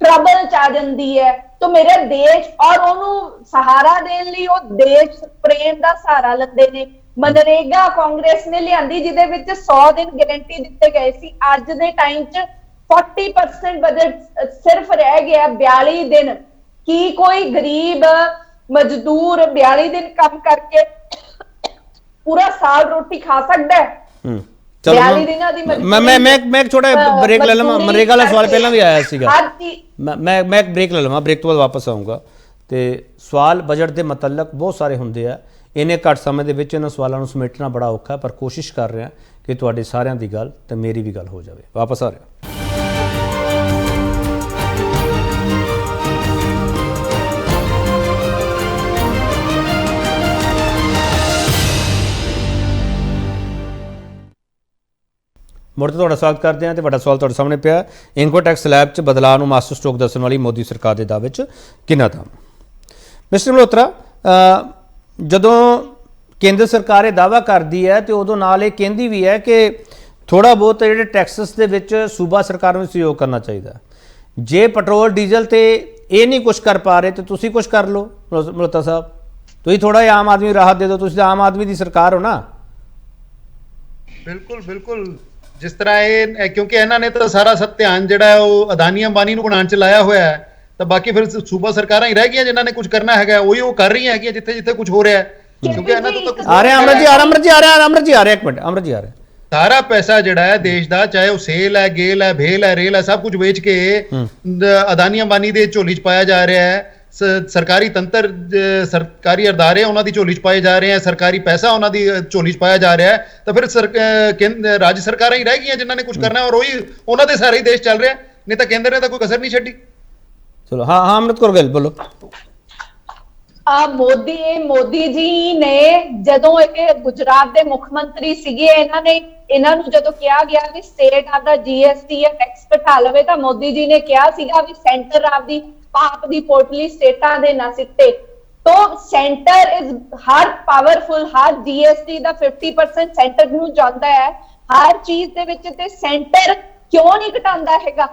ट्रबल च आ जाती है। तो मेरे देश और ਉਹਨੂੰ सहारा देने ਲਈ ਉਹ देश प्रेम ਦਾ सहारा ਲੈਂਦੇ ਨੇ। मनरेगा कांग्रेस ने लियांदी ਜਿਹਦੇ ਵਿੱਚ 100 दिन गारंटी ਦਿੱਤੇ ਗਏ ਸੀ। ਅੱਜ ਦੇ ਟਾਈਮ 'ਚ 40% बजट सिर्फ रह गया 42 दिन। की कोई गरीब मजदूर 42 दिन काम करके पूरा साल रोटी खा सकता है? चलो मैं एक छोटा ब्रेक ले लवां। मनरेगा वाला सवाल पहला भी आया सीगा। मैं एक ब्रेक ले लवां, ब्रेक तो बाद वापस आऊँगा। तो सवाल बजट के मतलब बहुत सारे होंगे आ, इन्ने घट समय के विच इन्हां सवालों नूं समेटना बड़ा औखा, पर कोशिश कर रहे हैं कि तुहाडे सारिਆਂ ਦੀ गल तो मेरी भी गल हो जाए। वापस आ रहा ਮੁੜ ਤੋਂ ਤੁਹਾਡਾ ਸਵਾਗਤ ਕਰਦੇ ਹਾਂ। ਤੇ ਵੱਡਾ ਸਵਾਲ ਤੁਹਾਡੇ ਸਾਹਮਣੇ ਪਿਆ, ਇਨਕਮ ਟੈਕਸ ਸਲੈਬ 'ਚ ਬਦਲਾਅ ਨੂੰ ਮਾਸਟਰ ਸਟ੍ਰੋਕ ਦੱਸਣ ਵਾਲੀ ਮੋਦੀ ਸਰਕਾਰ ਦੇ ਦਾਅਵੇ 'ਚ ਕਿੰਨਾ ਦਮ? ਮਿਸਟਰ ਮਲਹੋਤਰਾ, ਜਦੋਂ ਕੇਂਦਰ ਸਰਕਾਰ ਇਹ ਦਾਅਵਾ ਕਰਦੀ ਹੈ ਤੇ ਉਦੋਂ ਨਾਲ ਇਹ ਕਹਿੰਦੀ ਵੀ ਹੈ ਕਿ ਥੋੜਾ ਬਹੁਤ ਜਿਹੜੇ ਟੈਕਸਸ ਦੇ ਵਿੱਚ ਸੂਬਾ ਸਰਕਾਰ ਨੂੰ ਸਹਿਯੋਗ ਕਰਨਾ ਚਾਹੀਦਾ। ਜੇ ਪੈਟਰੋਲ ਡੀਜ਼ਲ ਤੇ ਇਹ ਨਹੀਂ ਕੁਝ ਕਰ ਪਾ ਰਹੇ ਤੇ ਤੁਸੀਂ ਕੁਝ ਕਰ ਲਓ। ਮਲਹੋਤਰਾ ਸਾਹਿਬ, ਤੁਸੀਂ ਥੋੜਾ ਜਿਹਾ ਆਮ ਆਦਮੀ ਨੂੰ ਰਾਹਤ ਦੇ ਦਿਓ, ਤੁਸੀਂ ਆਮ ਆਦਮੀ ਦੀ ਸਰਕਾਰ ਹੋ ਨਾ। ਬਿਲਕੁਲ ਬਿਲकुल, जिस तरह ये क्योंकि इन्होंने तो सारा सब ध्यान जो है वो अदानी अंबानी को बनाने च लाया हुआ है, तो बाकी फिर सूबा सरकारां ही रह गई जिन्होंने कुछ करना है, वही वो कर रही है जिथे जिथे कुछ हो रहा है। क्योंकि इन्होंने तो आ रहे हैं अमृत जी, अमृत जी आ रहे हैं, अमृत जी आ रहे हैं, एक मिनट अमृत जी आ रहे हैं। सारा पैसा जिहड़ा है देश का, चाहे वो सेल है, गेल है, भेल है, रेल है, सब कुछ बेच के अदानी अंबानी दे झोली च पाया जा रहा है। सरकारी तंत्र, सरकारी अदारे उन्हों की झोली च पाए जा रहे हैं, सरकारी पैसा उन्हों की झोली च पाया जा रहा है। तो फिर राज्य सरकारां ही रह गई जिन्होंने कुछ करना है, और वही उन्होंने सारा ही देश चल रहा है, नहीं तो केंद्र ने तो कोई कसर नहीं छड्डी। चलो हाँ हाँ अमृत कौर गिल बोलो। मोदी जी ने ਜਦੋਂ ਇਹ ਗੁਜਰਾਤ ਦੇ ਮੁੱਖ ਮੰਤਰੀ ਸੀਗੇ, ਇਹਨਾਂ ਨੂੰ ਜਦੋਂ ਕਿਹਾ ਗਿਆ ਵੀ ਸਟੇਟ ਆਪਦਾ GST ਜਾਂ ਟੈਕਸ ਘਟਾ ਲਵੇ, ਤਾਂ ਮੋਦੀ ਜੀ ਨੇ ਕਿਹਾ ਸੀਗਾ ਵੀ ਸੈਂਟਰ ਆਪਦੀ ਪਾਪ ਦੀ ਪੋਟਲੀ ਸਟੇਟਾਂ ਦੇ ਨਾ ਸਿੱਟੇ। तो centre is her powerful, her GST the 50% centre ਨੂੰ ਜਾਂਦਾ ਹੈ ਹਰ ਚੀਜ਼ ਦੇ ਵਿੱਚ, ਤੇ ਸੈਂਟਰ ਕਿਉਂ ਨਹੀਂ ਘਟਾਉਂਦਾ ਹੈਗਾ?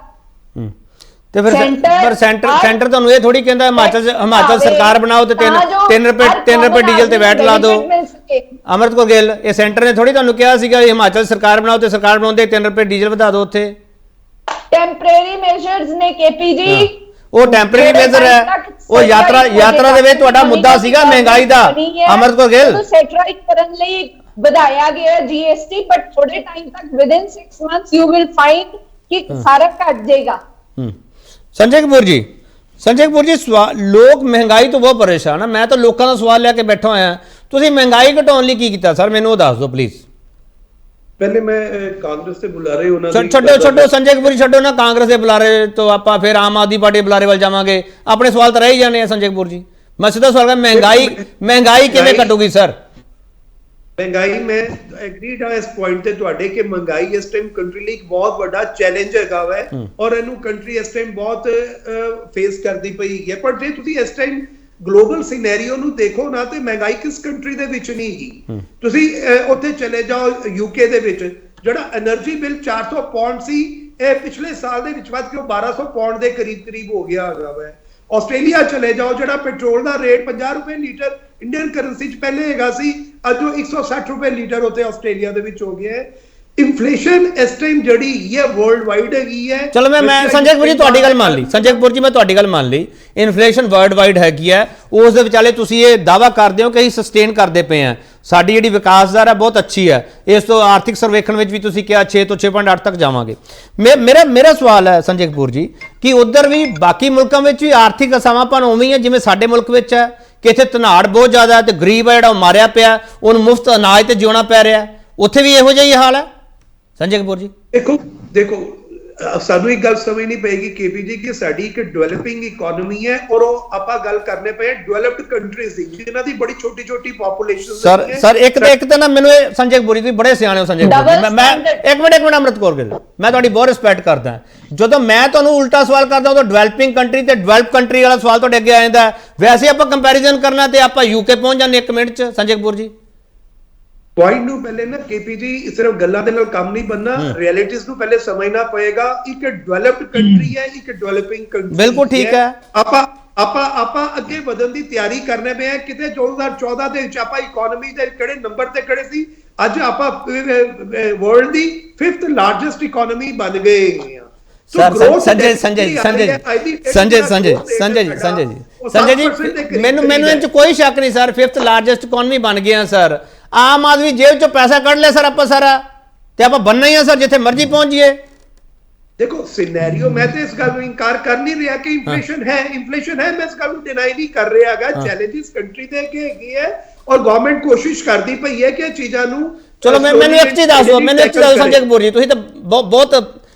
ਤੇ ਫਿਰ ਸੈਂਟਰ ਤੁਹਾਨੂੰ ਇਹ ਥੋੜੀ ਕਹਿੰਦਾ ਹਿਮਾਚਲ ਸਰਕਾਰ ਬਣਾਓ ਤੇ 3 ਰੁਪਏ ਡੀਜ਼ਲ ਤੇ ਵੈਟ ਲਾ ਦਿਓ। ਅਮਰਤ ਕੌਰ ਗਿੱਲ, ਇਹ ਸੈਂਟਰ ਨੇ ਥੋੜੀ ਤੁਹਾਨੂੰ ਕਿਹਾ ਸੀਗਾ ਹਿਮਾਚਲ ਸਰਕਾਰ ਬਣਾਓ ਤੇ ਸਰਕਾਰ ਬਣਾਉਂਦੇ 3 ਰੁਪਏ ਡੀਜ਼ਲ ਵਧਾ ਦਿਓ ਉੱਥੇ। ਟੈਂਪਰੇਰੀ ਮੈਜਰਸ ਨੇ KP ਜੀ, ਉਹ ਟੈਂਪਰੇਰੀ ਮੇਜਰ ਹੈ। ਉਹ ਯਾਤਰਾ ਦੇ ਵਿੱਚ ਤੁਹਾਡਾ ਮੁੱਦਾ ਸੀਗਾ ਮਹਿੰਗਾਈ ਦਾ। ਅਮਰਤ ਕੌਰ ਗਿੱਲ, ਸੈਟਰਾਈਟ ਕਰਨ ਲਈ ਵਧਾਇਆ ਗਿਆ GST, ਬਟ ਥੋੜੇ ਟਾਈਮ ਤੱਕ within 6 months you will find ਕਿ ਸਾਰਾ ਘਟ ਜਾਏਗਾ। संजय कपूर जी, लोग महंगाई तो बहुत परेशान है। मैं तो लोगों का सवाल लेके बैठा होया, तुसीं महंगाई घटाउण लई की कीता सर, मैनूं दस दो प्लीज। पहले मैं कांग्रेस से बुलारे उन्हां दी छड्डो संजय कपूर छड्डो ना, कांग्रेस के बुलारे तो आपां फिर आम आदमी पार्टी बुलारे वाल जावांगे। अपने सवाल तो रह ही जाने हैं संजय कपूर जी। मैं सीधा सवाल कर, महंगाई किवें घटूगी सर? महंगाई में एग्रीड है इस पॉइंट ते तुहाडे कि महंगाई इस टाइम कंट्री ਲਈ ਇੱਕ ਬਹੁਤ ਵੱਡਾ ਚੈਲੰਜ ਹੈਗਾ ਵੈ, ਔਰ ਇਹਨੂੰ ਕੰਟਰੀ ਇਸ ਟਾਈਮ ਬਹੁਤ ਫੇਸ ਕਰਦੀ ਪਈ ਹੈ। ਪਰ ਜੇ ਤੁਸੀਂ ਇਸ ਟਾਈਮ ਗਲੋਬਲ ਸਿਨੈਰੀਓ ਨੂੰ ਦੇਖੋ ਨਾ, ਤੇ ਮਹਿੰਗਾਈ ਕਿਸ ਕੰਟਰੀ ਦੇ ਵਿੱਚ ਨਹੀਂ ਹੈਗੀ। ਤੁਸੀਂ ਉੱਥੇ ਚਲੇ ਜਾਓ UK ਦੇ ਵਿੱਚ, ਜਿਹੜਾ એનર્ਜੀ ਬਿੱਲ 400 ਪਾਉਂਡ ਸੀ, ਇਹ ਪਿਛਲੇ ਸਾਲ ਦੇ ਵਿੱਚ ਵੱਧ ਕੇ 1200 ਪਾਉਂਡ ਦੇ ਕਰੀਬ ਹੋ ਗਿਆ ਹੈਗਾ ਵੈ। ਆਸਟ੍ਰੇਲੀਆ ਚਲੇ ਜਾਓ, ਜਿਹੜਾ ਪੈਟਰੋਲ ਦਾ ਰੇਟ 50 ਰੁਪਏ ਲੀਟਰ ਇੰਡੀਅਨ ਕਰੰਸੀ ਚ ਪਹਿਲੇ ਹੈਗਾ ਸੀ, ਅੱਜ ਉਹ 160 ਰੁਪਏ ਲੀਟਰ ਉੱਤੇ ਆਸਟ੍ਰੇਲੀਆ ਦੇ ਵਿੱਚ ਹੋ ਗਿਆ ਹੈ। ਇਨਫਲੇਸ਼ਨ ਇਸ ਟਾਈਮ ਜਿਹੜੀ ਇਹ ਵਰਲਡ ਵਾਈਡ ਹੈਗੀ ਹੈ। ਚਲੋ ਮੈਂ ਸੰਜय ਕਪੂਰ ਜੀ ਤੁਹਾਡੀ ਗੱਲ ਮੰਨ ਲਈ, ਸੰਜय ਕਪੂਰ ਜੀ ਮੈਂ ਤੁਹਾਡੀ ਗੱਲ ਮੰਨ ਲਈ, ਇਨਫਲੇਸ਼ਨ ਵਰਲਡ ਵਾਈਡ ਹੈਗੀ ਹੈ। ਉਸ ਦੇ ਵਿਚਾਲੇ ਤੁਸੀਂ ਇਹ ਦਾਅਵਾ ਕਰਦੇ ਹੋ ਕਿ ਅਸੀਂ ਸਸਟੇਨ ਕਰਦੇ ਪਏ ਹਾਂ, ਸਾਡੀ ਜਿਹੜੀ ਵਿਕਾਸ ਦਰ ਹੈ ਬਹੁਤ ਅੱਛੀ ਹੈ। ਇਸ ਤੋਂ ਆਰਥਿਕ ਸਰਵੇਖਣ ਵਿੱਚ ਵੀ ਤੁਸੀਂ ਕਿਹਾ 6 ਤੋਂ 6.8 ਤੱਕ ਜਾਵਾਂਗੇ। ਮੇਰਾ ਸਵਾਲ ਹੈ ਸੰਜय ਕਪੂਰ ਜੀ ਕਿ ਉਧਰ ਵੀ ਬਾਕੀ ਮੁਲਕਾਂ ਵਿੱਚ ਵੀ ਆਰਥਿਕ ਅਸਾਵਾਂਪਨ ਉਵੇਂ ਹੀ ਹੈ ਜਿਵੇਂ ਸਾਡੇ ਮੁਲਕ ਵਿੱਚ ਹੈ, ਕਿ ਇੱਥੇ ਧਨਾੜ ਬਹੁਤ ਜ਼ਿਆਦਾ ਹੈ ਤੇ ਗਰੀਬ ਹੈ ਜਿਹੜਾ ਉਹ ਮਾਰਿਆ ਪਿਆ, ਉਹਨੂੰ ਮੁਫਤ ਅਨਾਜ ਤੇ ਜਿਉਣਾ ਪੈ ਰਿਹਾ, ਉੱਥੇ ਵੀ ਇਹੋ ਜਿਹਾ ਹੀ ਹਾਲ ਹੈ ਸੰਜय कपूर जी? देखो ਸਾਨੂੰ ਇੱਕ ਗੱਲ ਸਮਝਣੀ ਪਏਗੀ ਕੇਪੀ ਜੀ ਕਿ ਸਾਡੀ ਇੱਕ ਡਿਵੈਲਪਿੰਗ ਇਕਨੋਮੀ ਹੈ ਔਰ ਉਹ ਆਪਾਂ ਗੱਲ ਕਰਨੇ ਪਏ ਡਿਵੈਲਪਡ ਕੰਟਰੀਜ਼ ਦੀ ਜਿਨ੍ਹਾਂ ਦੀ ਬੜੀ ਛੋਟੀ ਛੋਟੀ ਪੋਪੂਲੇਸ਼ਨ ਸਰ ਇੱਕ ਤੇ ਨਾ ਮੈਨੂੰ ਇਹ ਸੰਜੇ ਕਪੂਰ ਜੀ ਤੁਸੀਂ ਬੜੇ ਸਿਆਣੇ ਹੋ ਸੰਜੇ ਕਪੂਰ ਜੀ ਮੈਂ ਇੱਕ ਮਿੰਟ ਅੰਮ੍ਰਿਤ ਕੌਰ ਗਿੱਲ ਮੈਂ ਤੁਹਾਡੀ ਬਹੁਤ ਰਿਸਪੈਕਟ ਕਰਦਾ ਜਦੋਂ ਮੈਂ ਤੁਹਾਨੂੰ ਉਲਟਾ ਸਵਾਲ ਕਰਦਾ ਉਦੋਂ ਡਿਵੈਲਪਿੰਗ ਕੰਟਰੀ ਤੇ ਡਿਵੈਲਪ ਕੰਟਰੀ ਵਾਲਾ ਸਵਾਲ ਤੁਹਾਡੇ ਅੱਗੇ ਆ ਜਾਂਦਾ ਵੈਸੇ ਆਪਾਂ ਕੰਪੈਰੀਜ਼ਨ ਕਰਨਾ ਤੇ ਆਪਾਂ ਯੂਕੇ ਪਹੁੰਚ ਜਾਂਦੇ 1 ਮਿੰਟ ਚ ਸੰਜੇ ਕਪੂਰ ਜੀ ਪੁਆਇੰਟ ਨੂੰ ਪਹਿਲੇ ਨਾ ਕੇਪੀ ਜੀ ਸਿਰਫ ਗੱਲਾਂ ਦੇ ਨਾਲ ਕੰਮ ਨਹੀਂ ਬਣਨਾ ਰਿਐਲਿਟੀਜ਼ ਨੂੰ ਪਹਿਲੇ ਸਮਝਣਾ ਪਏਗਾ ਇੱਕ ਡਿਵੈਲਪਡ ਕੰਟਰੀ ਹੈ ਇੱਕ ਡਿਵੈਲਪਿੰਗ ਕੰਟਰੀ ਬਿਲਕੁਲ ਠੀਕ ਹੈ ਆਪਾਂ ਅੱਗੇ ਵਧਣ ਦੀ ਤਿਆਰੀ ਕਰਨੇ ਪਏ ਆ ਕਿਤੇ 2014 ਦੇ ਵਿੱਚ ਆਪਾਂ ਇਕਨੋਮੀ ਦੇ ਕਿਹੜੇ ਨੰਬਰ ਤੇ ਖੜੇ ਸੀ ਅੱਜ ਆਪਾਂ ਵਰਲਡ ਦੀ 5th ਲਾਰਜੈਸਟ ਇਕਨੋਮੀ ਬਣ ਗਏ ਸਰ ਸੰਜੇ ਜੀ ਮੈਨੂੰ ਇਹ ਚ ਕੋਈ ਸ਼ੱਕ ਨਹੀਂ ਸਰ 5th ਲਾਰਜੈਸਟ ਇਕਨੋਮੀ ਬਣ ਗਏ ਆ ਸਰ ਆਮ ਆਦਮੀ ਜੇਬ ਚੋਂ ਪੈਸਾ ਕੱਢ ਲਿਆ ਸਰ ਆਪਾਂ ਸਾਰਾ ਤੇ ਆਪਾਂ ਬਣਨਾ ਹੀ ਆ ਸਰ ਜਿੱਥੇ ਮਰਜ਼ੀ ਪਹੁੰਚ ਜਾਈਏ देखो सिनेरियो मैं तो इस गल ਨੂੰ ਇਨਕਾਰ ਕਰ ਨਹੀਂ ਰਿਹਾ ਕਿ ਇਨਫਲੇਸ਼ਨ ਹੈ ਮੈਂ ਇਸ ਗੱਲ ਨੂੰ ਡਿਨਾਈ ਨਹੀਂ ਕਰ ਰਿਹਾ ਹੈਗਾ ਚੈਲੰਜਸ ਕੰਟਰੀ ਦੇ ਅੱਗੇ ਹੈਗੀ ਹੈ ਔਰ ਗਵਰਨਮੈਂਟ ਕੋਸ਼ਿਸ਼ ਕਰਦੀ ਪਈ ਹੈ ਕਿ ਇਹ ਚੀਜ਼ਾਂ ਨੂੰ ਚਲੋ ਮੈਨੂੰ ਇੱਕ ਚੀਜ਼ ਦੱਸ ਦਿਓ ਸੰਜੇ ਕਪੂਰ ਜੀ ਤੁਸੀਂ ਤਾਂ ਬਹੁਤ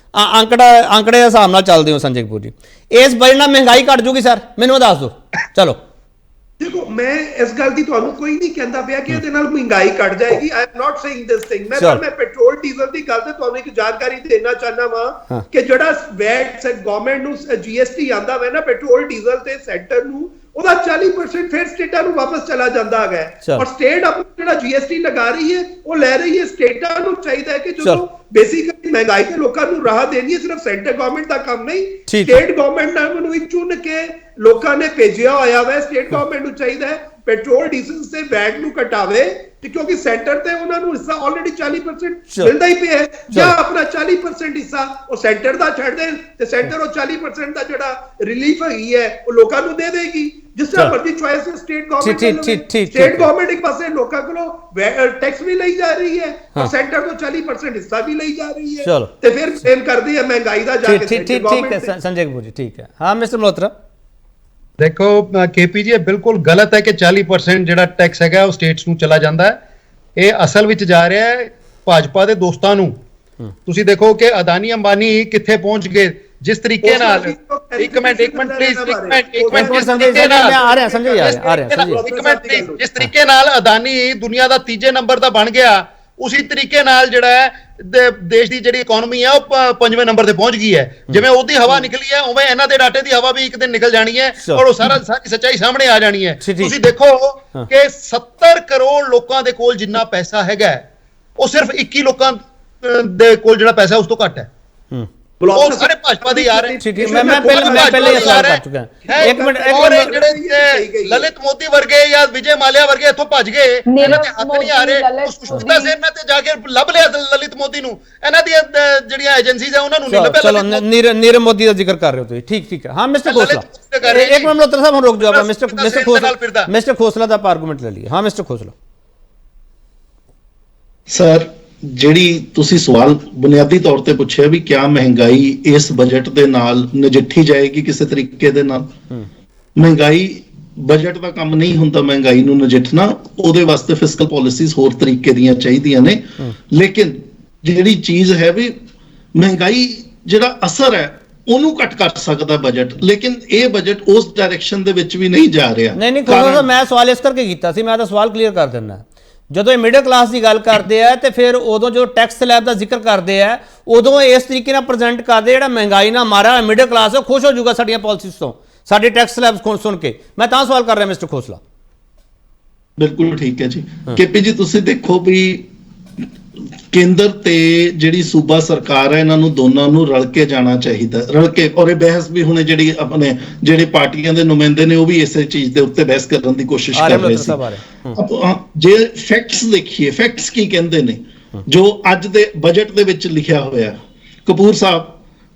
ਅੰਕੜੇ ਦੇ ਹਿਸਾਬ ਨਾਲ ਚੱਲਦੇ ਹੋ ਸੰਜੇ ਕਪੂਰ ਜੀ ਇਸ ਬਜਟ ਨਾਲ ਮਹਿੰਗਾਈ ਘਟ ਜੂਗੀ ਸਰ ਮੈਨੂੰ ਦੱਸ ਦਿਓ ਚਲੋ देखो मैं इस गल की ਤੁਹਾਨੂੰ ਕੋਈ ਨਹੀਂ ਕਹਿੰਦਾ ਪਿਆ ਕਿ ਇਹਦੇ ਨਾਲ ਮਹਿੰਗਾਈ ਘਟ ਜਾਏਗੀ I am not saying this thing ਮੈਂ ਪੈਟਰੋਲ ਡੀਜ਼ਲ ਦੀ ਗੱਲ ਤੇ ਤੁਹਾਨੂੰ ਇੱਕ ਜਾਣਕਾਰੀ ਦੇਣਾ ਚਾਹਨਾ ਵਾਂ ਕਿ ਜਿਹੜਾ ਵੈਟ ਗਵਰਨਮੈਂਟ ਨੂੰ ਜੀਐਸਟੀ ਆਂਦਾ ਵੇ ਨਾ ਪੈਟਰੋਲ ਡੀਜ਼ਲ ਤੇ ਸੈਂਟਰ ਨੂੰ ਉਹਦਾ 40% ਫਿਰ ਸਟੇਟਾਂ ਨੂੰ ਵਾਪਸ ਚਲਾ ਜਾਂਦਾ ਹੈ ਔਰ ਸਟੇਟ ਆਪਣਾ ਜਿਹੜਾ ਜੀਐਸਟੀ ਲਗਾ ਰਹੀ ਹੈ ਉਹ ਲੈ ਰਹੀ ਹੈ ਸਟੇਟਾਂ ਨੂੰ ਚਾਹੀਦਾ ਹੈ ਕਿ ਜਦੋਂ ਬੇਸਿਕਲੀ ਮਹਿੰਗਾਈ ਤੇ ਲੋਕਾਂ ਨੂੰ ਰਾਹਤ ਦੇਣੀ ਹੈ ਸਿਰਫ ਸੈਂਟਰ ਗਵਰਨਮੈਂਟ ਦਾ ਕੰਮ ਨਹੀਂ ਸਟੇਟ ਗਵਰਨਮੈਂਟ ਨੂੰ ਇੱਕ ਚੁਣ ਕੇ ਲੋਕਾਂ ਨੇ ਭੇਜਿਆ ਹੋਇਆ ਵਾ ਸਟੇਟ ਗਵਰਨਮੈਂਟ ਨੂੰ ਚਾਹੀਦਾ ਹੈ ਪੈਟਰੋਲ ਡੀਜ਼ਲ ਤੇ ਵੈਟ ਨੂੰ ਘਟਾਵੇ ਕਿਉਂਕਿ ਸੈਂਟਰ ਤੇ ਉਹਨਾਂ ਨੂੰ ਹਿੱਸਾ ਆਲਰੇਡੀ 40% ਮਿਲਦਾ ਹੀ ਪਿਆ ਹੈ ਜਾਂ ਆਪਣਾ 40% ਹਿੱਸਾ ਉਹ ਸੈਂਟਰ ਦਾ ਛੱਡ ਦੇਣ ਤੇ ਸੈਂਟਰ ਉਹ 40% ਦਾ ਜਿਹੜਾ ਰਿਲੀਫ ਹੈਗੀ ਹੈ ਉਹ ਲੋਕਾਂ ਨੂੰ ਦੇ ਦੇਗੀ ਜਿਸ ਤਰ੍ਹਾਂ ਮਰਜ਼ੀ ਚੁਆਇਸ ਹੈ ਸਟੇਟ ਗਵਰਨਮੈਂਟ ਇੱਕ ਪਾਸੇ ਲੋਕਾਂ ਕੋਲੋਂ ਟੈਕਸ ਵੀ ਲਈ ਜਾ ਰਹੀ ਹੈ ਔਰ ਸੈਂਟਰ ਤੋਂ 40% ਹਿੱਸਾ ਵੀ ਲਈ ਜਾ ਰਹੀ ਹੈ ਤੇ ਫਿਰ ਕਲੇਮ ਕਰਦੀ ਹੈ ਮਹਿੰਗਾਈ ਦਾ ਜਾ ਕੇ ਠੀਕ ਹੈ ਸੰਜੇ ਕਪੂਰ ਜੀ ਠੀਕ ਹੈ ਹਾਂ ਮਿਸਟਰ ਮਲਹੋਤਰਾ ਦੇਖੋ ਕੇਪੀ ਜੀ ਇਹ ਬਿਲਕੁਲ ਗਲਤ ਹੈ ਕਿ 40% ਜਿਹੜਾ ਟੈਕਸ ਹੈਗਾ ਉਹ ਸਟੇਟਸ ਨੂੰ ਚਲਾ ਜਾਂਦਾ ਹੈ ਇਹ ਅਸਲ ਵਿੱਚ ਜਾ ਰਿਹਾ ਹੈ ਭਾਜਪਾ ਦੇ ਦੋਸਤਾਂ ਨੂੰ ਤੁਸੀਂ ਦੇਖੋ ਕਿ ਅਦਾਨੀ ਅੰਬਾਨੀ ਕਿੱਥੇ ਪਹੁੰਚ ਗਏ ਜਿਸ ਤਰੀਕੇ ਨਾਲ ਇੱਕ ਮਿੰਟ ਪਲੀਜ਼ ਜਿਸ ਤਰੀਕੇ ਨਾਲ ਅਦਾਨੀ ਦੁਨੀਆ ਦਾ ਤੀਜੇ ਨੰਬਰ ਦਾ ਬਣ ਗਿਆ ਉਸੇ ਤਰੀਕੇ ਨਾਲ ਜਿਹੜਾ ਹੈ ਦੇਸ਼ ਦੀ ਜਿਹੜੀ ਇਕਨੋਮੀ ਹੈ ਉਹ 5ਵੇਂ ਨੰਬਰ ਤੇ ਪਹੁੰਚ ਗਈ ਹੈ ਜਿਵੇਂ ਉਹਦੀ ਹਵਾ ਨਿਕਲੀ ਹੈ ਉਵੇਂ ਇਹਨਾਂ ਦੇ ਡਾਟੇ ਦੀ ਹਵਾ ਵੀ ਇੱਕ ਦਿਨ ਨਿਕਲ ਜਾਣੀ ਹੈ ਔਰ ਉਹ ਸਾਰੀ ਸੱਚਾਈ ਸਾਹਮਣੇ ਆ ਜਾਣੀ ਹੈ ਤੁਸੀਂ ਦੇਖੋ ਕਿ 70 ਕਰੋੜ ਲੋਕਾਂ ਦੇ ਕੋਲ ਜਿੰਨਾ ਪੈਸਾ ਹੈਗਾ ਉਹ ਸਿਰਫ 21 ਲੋਕਾਂ ਦੇ ਕੋਲ ਜਿਹੜਾ ਪੈਸਾ ਉਸ ਤੋਂ ਘੱਟ ਹੈ ਉਹ ਸਾਰੇ ਭਾਜਪਾ ਦੇ ਯਾਰ ਹੈ ਮੈਂ ਪਹਿਲੇ ਇਹ ਸਵਾਲ ਕਰ ਚੁੱਕਾ ਇੱਕ ਮਿੰਟ ਜਿਹੜੇ ਲਲਿਤ ਮੋਦੀ ਵਰਗੇ ਜਾਂ ਵਿਜੇ ਮਾਲਿਆ ਵਰਗੇ ਇੱਥੋਂ ਭੱਜ ਗਏ ਇਹਨਾਂ ਦੇ ਹੱਥ ਨਹੀਂ ਆ ਰਹੇ ਸੁਸ਼ਮਿਤਾ ਸੇਨ ਨੇ ਤੇ ਜਾ ਕੇ ਲੱਭ ਲਿਆ ਲਲਿਤ ਮੋਦੀ ਨੂੰ ਇਹਨਾਂ ਦੀਆਂ ਜਿਹੜੀਆਂ ਏਜੰਸੀਜ਼ ਆ ਉਹਨਾਂ ਨੂੰ ਨਹੀਂ ਲੱਭਿਆ ਚਲੋ ਨੀਰਵ ਮੋਦੀ ਦਾ ਜ਼ਿਕਰ ਕਰ ਰਹੇ ਹੋ ਤੁਸੀਂ ਠੀਕ ਹੈ ਹਾਂ ਮਿਸਟਰ ਖੋਸਲਾ ਇੱਕ ਮਿੰਟ ਮਲਹੋਤਰਾ ਸਾਹਿਬ ਹੁਣ ਰੁਕ ਜਾਓ ਮਿਸਟਰ ਖੋਸਲਾ ਦਾ ਆਰਗੂਮੈਂਟ ਲੈ ਲਈਏ ਹਾਂ ਮਿਸਟਰ ਖੋਸਲਾ ਸਰ ਜਿਹੜੀ ਤੁਸੀਂ ਸਵਾਲ ਬੁਨਿਆਦੀ ਤੌਰ ਤੇ ਪੁੱਛਿਆ ਵੀ ਕਿਆ ਮਹਿੰਗਾਈ ਇਸ ਬਜਟ ਦੇ ਨਾਲ ਨਜਿੱਠੀ ਜਾਏਗੀ ਕਿਸੇ ਤਰੀਕੇ ਦੇ ਨਾਲ ਮਹਿੰਗਾਈ ਬਜਟ ਦਾ ਕੰਮ ਨਹੀਂ ਹੁੰਦਾ ਮਹਿੰਗਾਈ ਨੂੰ ਨਜਿੱਠਣਾ ਉਹਦੇ ਵਾਸਤੇ ਫਿਸਕਲ ਪਾਲਿਸੀਜ਼ ਹੋਰ ਤਰੀਕੇ ਦੀਆਂ ਚਾਹੀਦੀਆਂ ਨੇ ਲੇਕਿਨ ਜਿਹੜੀ ਚੀਜ਼ ਹੈ ਵੀ ਮਹਿੰਗਾਈ ਜਿਹੜਾ ਅਸਰ ਹੈ ਉਹਨੂੰ ਘੱਟ ਕਰ ਸਕਦਾ ਬਜਟ ਲੇਕਿਨ ਇਹ ਬਜਟ ਉਸ ਡਾਇਰੈਕਸ਼ਨ ਦੇ ਵਿੱਚ ਵੀ ਨਹੀਂ ਜਾ ਰਿਹਾ ਨਹੀਂ ਮੈਂ ਸਵਾਲ ਇਸ ਕਰਕੇ ਕੀਤਾ ਸੀ ਮੈਂ ਤਾਂ ਸਵਾਲ ਕਲੀਅਰ ਕਰ ਦਿੰਦਾ ਜਦੋਂ ਇਹ ਮਿਡਲ ਕਲਾਸ ਦੀ ਗੱਲ ਕਰਦੇ ਆ ਤੇ ਫਿਰ ਉਦੋਂ ਜੋ ਟੈਕਸ ਸਲੈਬ ਦਾ ਜ਼ਿਕਰ ਕਰਦੇ ਆ ਉਦੋਂ ਇਸ ਤਰੀਕੇ ਨਾਲ ਪ੍ਰੈਜ਼ੈਂਟ ਕਰਦੇ ਜਿਹੜਾ ਮਹਿੰਗਾਈ ਨਾਲ ਮਾਰਾ ਮਿਡਲ ਕਲਾਸ ਉਹ ਖੁਸ਼ ਹੋ ਜਾਊਗਾ ਸਾਡੀਆਂ ਪਾਲਿਸੀਜ਼ ਤੋਂ ਸਾਡੇ ਟੈਕਸ ਸਲੈਬ ਸੁਣ ਕੇ ਮੈਂ ਤਾਂ ਸਵਾਲ ਕਰ ਰਿਹਾ ਮਿਸਟਰ ਖੋਸਲਾ ਬਿਲਕੁਲ ਠੀਕ ਹੈ ਜੀ ਕੇਪੀ ਜੀ ਤੁਸੀਂ ਦੇਖੋ ਵੀ ਕੇਂਦਰ ਤੇ ਜਿਹੜੀ ਸੂਬਾ ਸਰਕਾਰ ਹੈ ਇਹਨਾਂ ਨੂੰ ਦੋਨਾਂ ਨੂੰ ਰਲ ਕੇ ਜਾਣਾ ਚਾਹੀਦਾ ਰਲ ਕੇ ਔਰ ਇਹ ਬਹਿਸ ਵੀ ਹੁਣੇ ਜਿਹੜੀ ਆਪਣੇ ਜਿਹੜੇ ਪਾਰਟੀਆਂ ਦੇ ਨੁਮਾਇੰਦੇ ਨੇ ਉਹ ਵੀ ਇਸੇ ਚੀਜ਼ ਦੇ ਉੱਤੇ ਬਹਿਸ ਕਰਨ ਦੀ ਕੋਸ਼ਿਸ਼ ਕਰ ਰਹੇ ਸੀ ਜੇ ਫੈਕਟਸ ਦੇਖੀਏ ਫੈਕਟਸ ਕੀ ਕਹਿੰਦੇ ਨੇ ਜੋ ਅੱਜ ਦੇ ਬਜਟ ਦੇ ਵਿੱਚ ਲਿਖਿਆ ਹੋਇਆ ਕਪੂਰ ਸਾਹਿਬ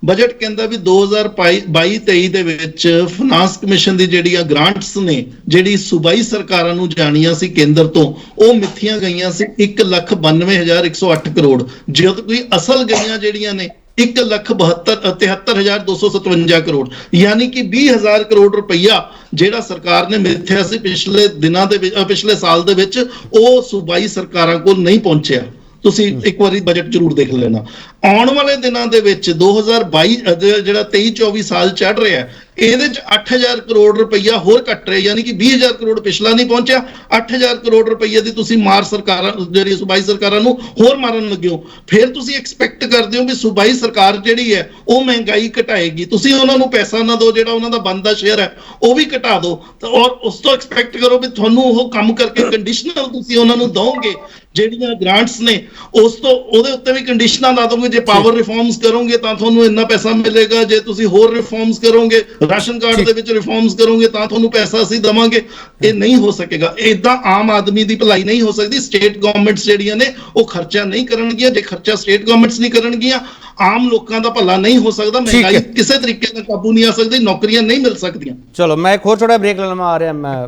ਬਜਟ ਕਹਿੰਦਾ ਵੀ 2022-23 ਦੇ ਵਿੱਚ ਫਾਈਨਾਂਸ ਕਮਿਸ਼ਨ ਦੀ ਜਿਹੜੀਆਂ ਗ੍ਰਾਂਟਸ ਨੇ ਜਿਹੜੀ ਸੂਬਾਈ ਸਰਕਾਰਾਂ ਨੂੰ ਜਾਣੀਆਂ ਸੀ ਕੇਂਦਰ ਤੋਂ ਉਹ ਮਿੱਥੀਆਂ ਗਈਆਂ ਸੀ 1,92,108 ਕਰੋੜ ਜਦ ਕੋਈ ਅਸਲ ਗਈਆਂ ਜਿਹੜੀਆਂ ਨੇ 1,73,257 ਕਰੋੜ ਯਾਨੀ ਕਿ 20,000 ਕਰੋੜ ਰੁਪਈਆ ਜਿਹੜਾ ਸਰਕਾਰ ਨੇ ਮਿੱਥਿਆ ਸੀ ਪਿਛਲੇ ਦਿਨਾਂ ਦੇ ਵਿੱਚ ਪਿਛਲੇ ਸਾਲ ਦੇ ਵਿੱਚ ਉਹ ਸੂਬਾਈ ਸਰਕਾਰਾਂ ਕੋਲ ਨਹੀਂ ਪਹੁੰਚਿਆ ਤੁਸੀਂ ਇੱਕ ਵਾਰੀ ਬਜਟ ਜ਼ਰੂਰ ਦੇਖ ਲੈਣਾ। ਆਉਣ ਵਾਲੇ ਦਿਨਾਂ ਦੇ ਵਿੱਚ 2022 ਜਿਹੜਾ 23-24 ਸਾਲ ਚੜ ਰਿਹਾ ਹੈ, ਇਹਦੇ ਚ 8000 ਕਰੋੜ ਰੁਪਈਆ ਹੋਰ ਕੱਟ ਰਹੇ, ਯਾਨੀ ਕਿ 20000 ਕਰੋੜ ਪਿਛਲਾ ਨਹੀਂ ਪਹੁੰਚਿਆ, 8000 ਕਰੋੜ ਰੁਪਈਏ ਦੀ ਤੁਸੀਂ ਮਾਰ ਸਰਕਾਰਾਂ ਜਿਹੜੀ ਸੂਬਾਈ ਸਰਕਾਰਾਂ ਨੂੰ ਹੋਰ ਮਾਰਨ ਲੱਗੇ ਹੋ। ਫਿਰ ਤੁਸੀਂ ਐਕਸਪੈਕਟ ਕਰਦੇ ਹੋ ਵੀ ਸੂਬਾਈ ਸਰਕਾਰ ਜਿਹੜੀ ਹੈ ਉਹ ਮਹਿੰਗਾਈ ਘਟਾਏਗੀ, ਤੁਸੀਂ ਉਹਨਾਂ ਨੂੰ ਪੈਸਾ ਨਾ ਦਿਓ, ਜਿਹੜਾ ਉਹਨਾਂ ਦਾ ਬਣਦਾ ਸ਼ੇਅਰ ਹੈ ਉਹ ਵੀ ਘਟਾ ਦਿਓ, ਔਰ ਉਸ ਤੋਂ ਐਕਸਪੈਕਟ ਕਰੋ ਵੀ ਤੁਹਾਨੂੰ ਉਹ ਕੰਮ ਕਰਕੇ ਕੰਡੀਸ਼ਨਲ ਤੁਸੀਂ ਉਹਨਾਂ ਨੂੰ ਦੋਗੇ, ਜਿਹੜੀਆਂ ਗ੍ਰਾਂਟਸ ਨੇ ਉਸ ਤੋਂ ਉਹਦੇ ਉੱਤੇ ਵੀ ਕੰਡੀਸ਼ਨਾਂ ਲਾ ਦੋਗੇ। ਜੇ ਪਾਵਰ ਰਿਫਾਰਮਸ ਕਰੋਗੇ ਤਾਂ ਤੁਹਾਨੂੰ ਇੰਨਾ ਪੈਸਾ ਮਿਲੇਗਾ, ਜੇ ਤੁਸੀਂ ਹੋਰ ਰਿਫਾਰਮਸ ਕਰੋਗੇ, ਰਾਸ਼ਨ ਕਾਰਡ ਦੇ ਵਿੱਚ ਰਿਫਾਰਮਸ ਕਰੋਗੇ ਤਾਂ ਤੁਹਾਨੂੰ ਪੈਸਾ ਅਸੀਂ ਦੇਵਾਂਗੇ। ਇਹ ਨਹੀਂ ਹੋ ਸਕੇਗਾ, ਇਦਾਂ ਆਮ ਆਦਮੀ ਦੀ ਭਲਾਈ ਨਹੀਂ ਹੋ ਸਕਦੀ। ਸਟੇਟ ਗਵਰਨਮੈਂਟਸ ਜਿਹੜੀਆਂ ਨੇ ਉਹ ਖਰਚਾ ਨਹੀਂ ਕਰਨਗੀਆਂ, ਜੇ ਖਰਚਾ ਸਟੇਟ ਗਵਰਨਮੈਂਟਸ ਨਹੀਂ ਕਰਨਗੀਆਂ ਆਮ ਲੋਕਾਂ ਦਾ ਭਲਾ ਨਹੀਂ ਹੋ ਸਕਦਾ, ਮਹਿੰਗਾਈ ਕਿਸੇ ਤਰੀਕੇ ਨਾਲ ਕਾਬੂ ਨਹੀਂ ਆ ਸਕਦੀ, ਨੌਕਰੀਆਂ ਨਹੀਂ ਮਿਲ ਸਕਦੀਆਂ। ਚਲੋ ਮੈਂ ਇੱਕ ਹੋਰ ਥੋੜਾ ਬ੍ਰੇਕ ਲੈਣਾ ਆ ਰਿਹਾ, ਮੈਂ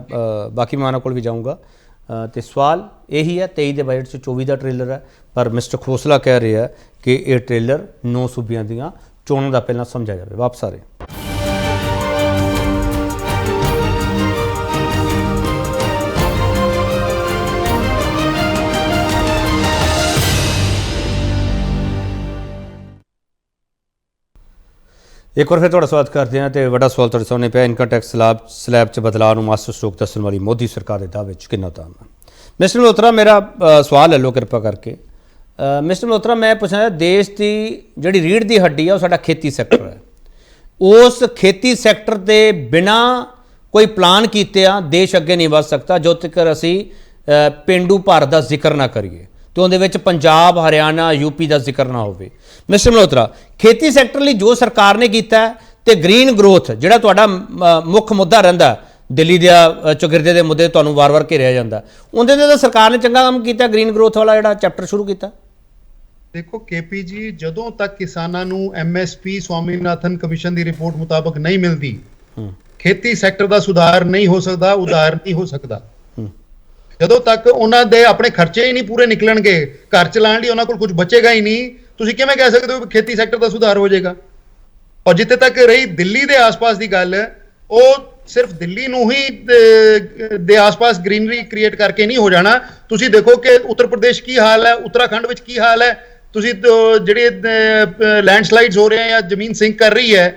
ਬਾਕੀ ਮਾਨਾਂ ਕੋਲ ਵੀ ਜਾਊਂਗਾ। ਤੇ ਸਵਾਲ ਇਹੀ ਹੈ, 23 ਦੇ ਬਜਟ 'ਚ 24 ਦਾ ਟ੍ਰੇਲਰ ਹੈ, ਪਰ ਮਿਸਟਰ ਖੋਸਲਾ ਕਹਿ ਰਿਹਾ ਕਿ ਇਹ ਟ੍ਰੇਲਰ 9 ਸੂਬਿਆਂ ਦੀਆਂ ਚੋਣਾਂ ਦਾ ਪਹਿਲਾਂ ਸਮਝਿਆ ਜਾਵੇ। ਵਾਪਸ ਆ ਰਹੇ। ਇੱਕ ਵਾਰ ਫਿਰ ਤੁਹਾਡਾ ਸਵਾਗਤ ਕਰਦੇ ਹਾਂ। ਤੇ ਵੱਡਾ ਸਵਾਲ ਤੁਹਾਡੇ ਸਾਹਮਣੇ ਪਿਆ, ਇਨਕਮ ਟੈਕਸ ਸਲੈਬ 'ਚ ਬਦਲਾਅ ਨੂੰ ਮਾਸਟਰ ਸਟ੍ਰੋਕ ਦੱਸਣ ਵਾਲੀ ਮੋਦੀ ਸਰਕਾਰ ਦੇ ਦਾਅਵੇ 'ਚ ਕਿੰਨਾ ਦਮ ਹੈ? ਮਿਸਟਰ ਮਲਹੋਤਰਾ, ਮੇਰਾ ਸਵਾਲ ਲੈ ਲਓ ਕਿਰਪਾ ਕਰਕੇ। ਮਿਸਟਰ ਮਲਹੋਤਰਾ, ਮੈਂ ਪੁੱਛਣਾ, ਦੇਸ਼ ਦੀ ਜਿਹੜੀ ਰੀੜ੍ਹ ਦੀ ਹੱਡੀ ਆ ਉਹ ਸਾਡਾ ਖੇਤੀ ਸੈਕਟਰ ਹੈ। ਉਸ ਖੇਤੀ ਸੈਕਟਰ ਦੇ ਬਿਨਾਂ ਕੋਈ ਪਲਾਨ ਕੀਤਿਆਂ ਦੇਸ਼ ਅੱਗੇ ਨਹੀਂ ਵੱਧ ਸਕਦਾ ਜਦੋਂ ਤੱਕ ਅਸੀਂ ਪੇਂਡੂ ਭਾਰਤ ਦਾ ਜ਼ਿਕਰ ਨਾ ਕਰੀਏ, ਤੇ ਉਹਦੇ ਵਿੱਚ ਪੰਜਾਬ, ਹਰਿਆਣਾ, ਯੂਪੀ ਦਾ ਜ਼ਿਕਰ ਨਾ ਹੋਵੇ। ਮਿਸਟਰ ਮਲਹੋਤਰਾ, ਖੇਤੀ ਸੈਕਟਰ ਲਈ ਜੋ ਸਰਕਾਰ ਨੇ ਕੀਤਾ ਤੇ ਗ੍ਰੀਨ ਗਰੋਥ ਜਿਹੜਾ ਤੁਹਾਡਾ ਮੁੱਖ ਮੁੱਦਾ ਰਹਿੰਦਾ, ਦਿੱਲੀ ਦੇ ਚੌਗਿਰਦੇ ਦੇ ਮੁੱਦੇ ਤੁਹਾਨੂੰ ਵਾਰ-ਵਾਰ ਘੇਰਿਆ ਜਾਂਦਾ, ਉਹਦੇ ਤੇ ਤਾਂ ਸਰਕਾਰ ਨੇ ਚੰਗਾ ਕੰਮ ਕੀਤਾ, ਗ੍ਰੀਨ ਗਰੋਥ ਵਾਲਾ ਜਿਹੜਾ ਚੈਪਟਰ ਸ਼ੁਰੂ ਕੀਤਾ। ਦੇਖੋ ਕੇਪੀ ਜੀ, ਜਦੋਂ ਤੱਕ ਕਿਸਾਨਾਂ ਨੂੰ ਐਮਐਸਪੀ ਸਵਾਮੀਨਾਥਨ ਕਮਿਸ਼ਨ ਦੀ ਰਿਪੋਰਟ ਮੁਤਾਬਕ ਨਹੀਂ ਮਿਲਦੀ, ਖੇਤੀ ਸੈਕਟਰ ਦਾ ਸੁਧਾਰ ਨਹੀਂ ਹੋ ਸਕਦਾ, ਉਧਾਰ ਨਹੀਂ ਹੋ ਸਕਦਾ। ਜਦੋਂ ਤੱਕ ਉਹਨਾਂ ਦੇ ਆਪਣੇ ਖਰਚੇ ਹੀ ਨਹੀਂ ਪੂਰੇ ਨਿਕਲਣਗੇ, ਘਰ ਚਲਾਉਣ ਲਈ ਉਹਨਾਂ ਕੋਲ ਕੁਝ ਬਚੇਗਾ ਹੀ ਨਹੀਂ, ਤੁਸੀਂ ਕਿਵੇਂ ਕਹਿ ਸਕਦੇ ਹੋ ਕਿ ਖੇਤੀ ਸੈਕਟਰ ਦਾ ਸੁਧਾਰ ਹੋ ਜਾਏਗਾ? ਔਰ ਜਿੱਥੇ ਤੱਕ ਰਹੀ ਦਿੱਲੀ ਦੇ ਆਸ-ਪਾਸ ਦੀ ਗੱਲ, ਉਹ ਸਿਰਫ ਦਿੱਲੀ ਨੂੰ ਹੀ ਦੇ ਆਸ-ਪਾਸ ਗ੍ਰੀਨਰੀ ਕ੍ਰੀਏਟ ਕਰਕੇ ਨਹੀਂ ਹੋ ਜਾਣਾ। ਤੁਸੀਂ ਦੇਖੋ ਕਿ ਉੱਤਰ ਪ੍ਰਦੇਸ਼ ਕੀ ਹਾਲ ਹੈ, ਉੱਤਰਾਖੰਡ ਵਿੱਚ ਕੀ ਹਾਲ ਹੈ, ਤੁਸੀਂ ਜਿਹੜੇ ਲੈਂਡਸਲਾਈਡਸ ਹੋ ਰਹੇ ਆ ਜਾਂ ਜ਼ਮੀਨ ਸਿੰਕ ਕਰ ਰਹੀ ਹੈ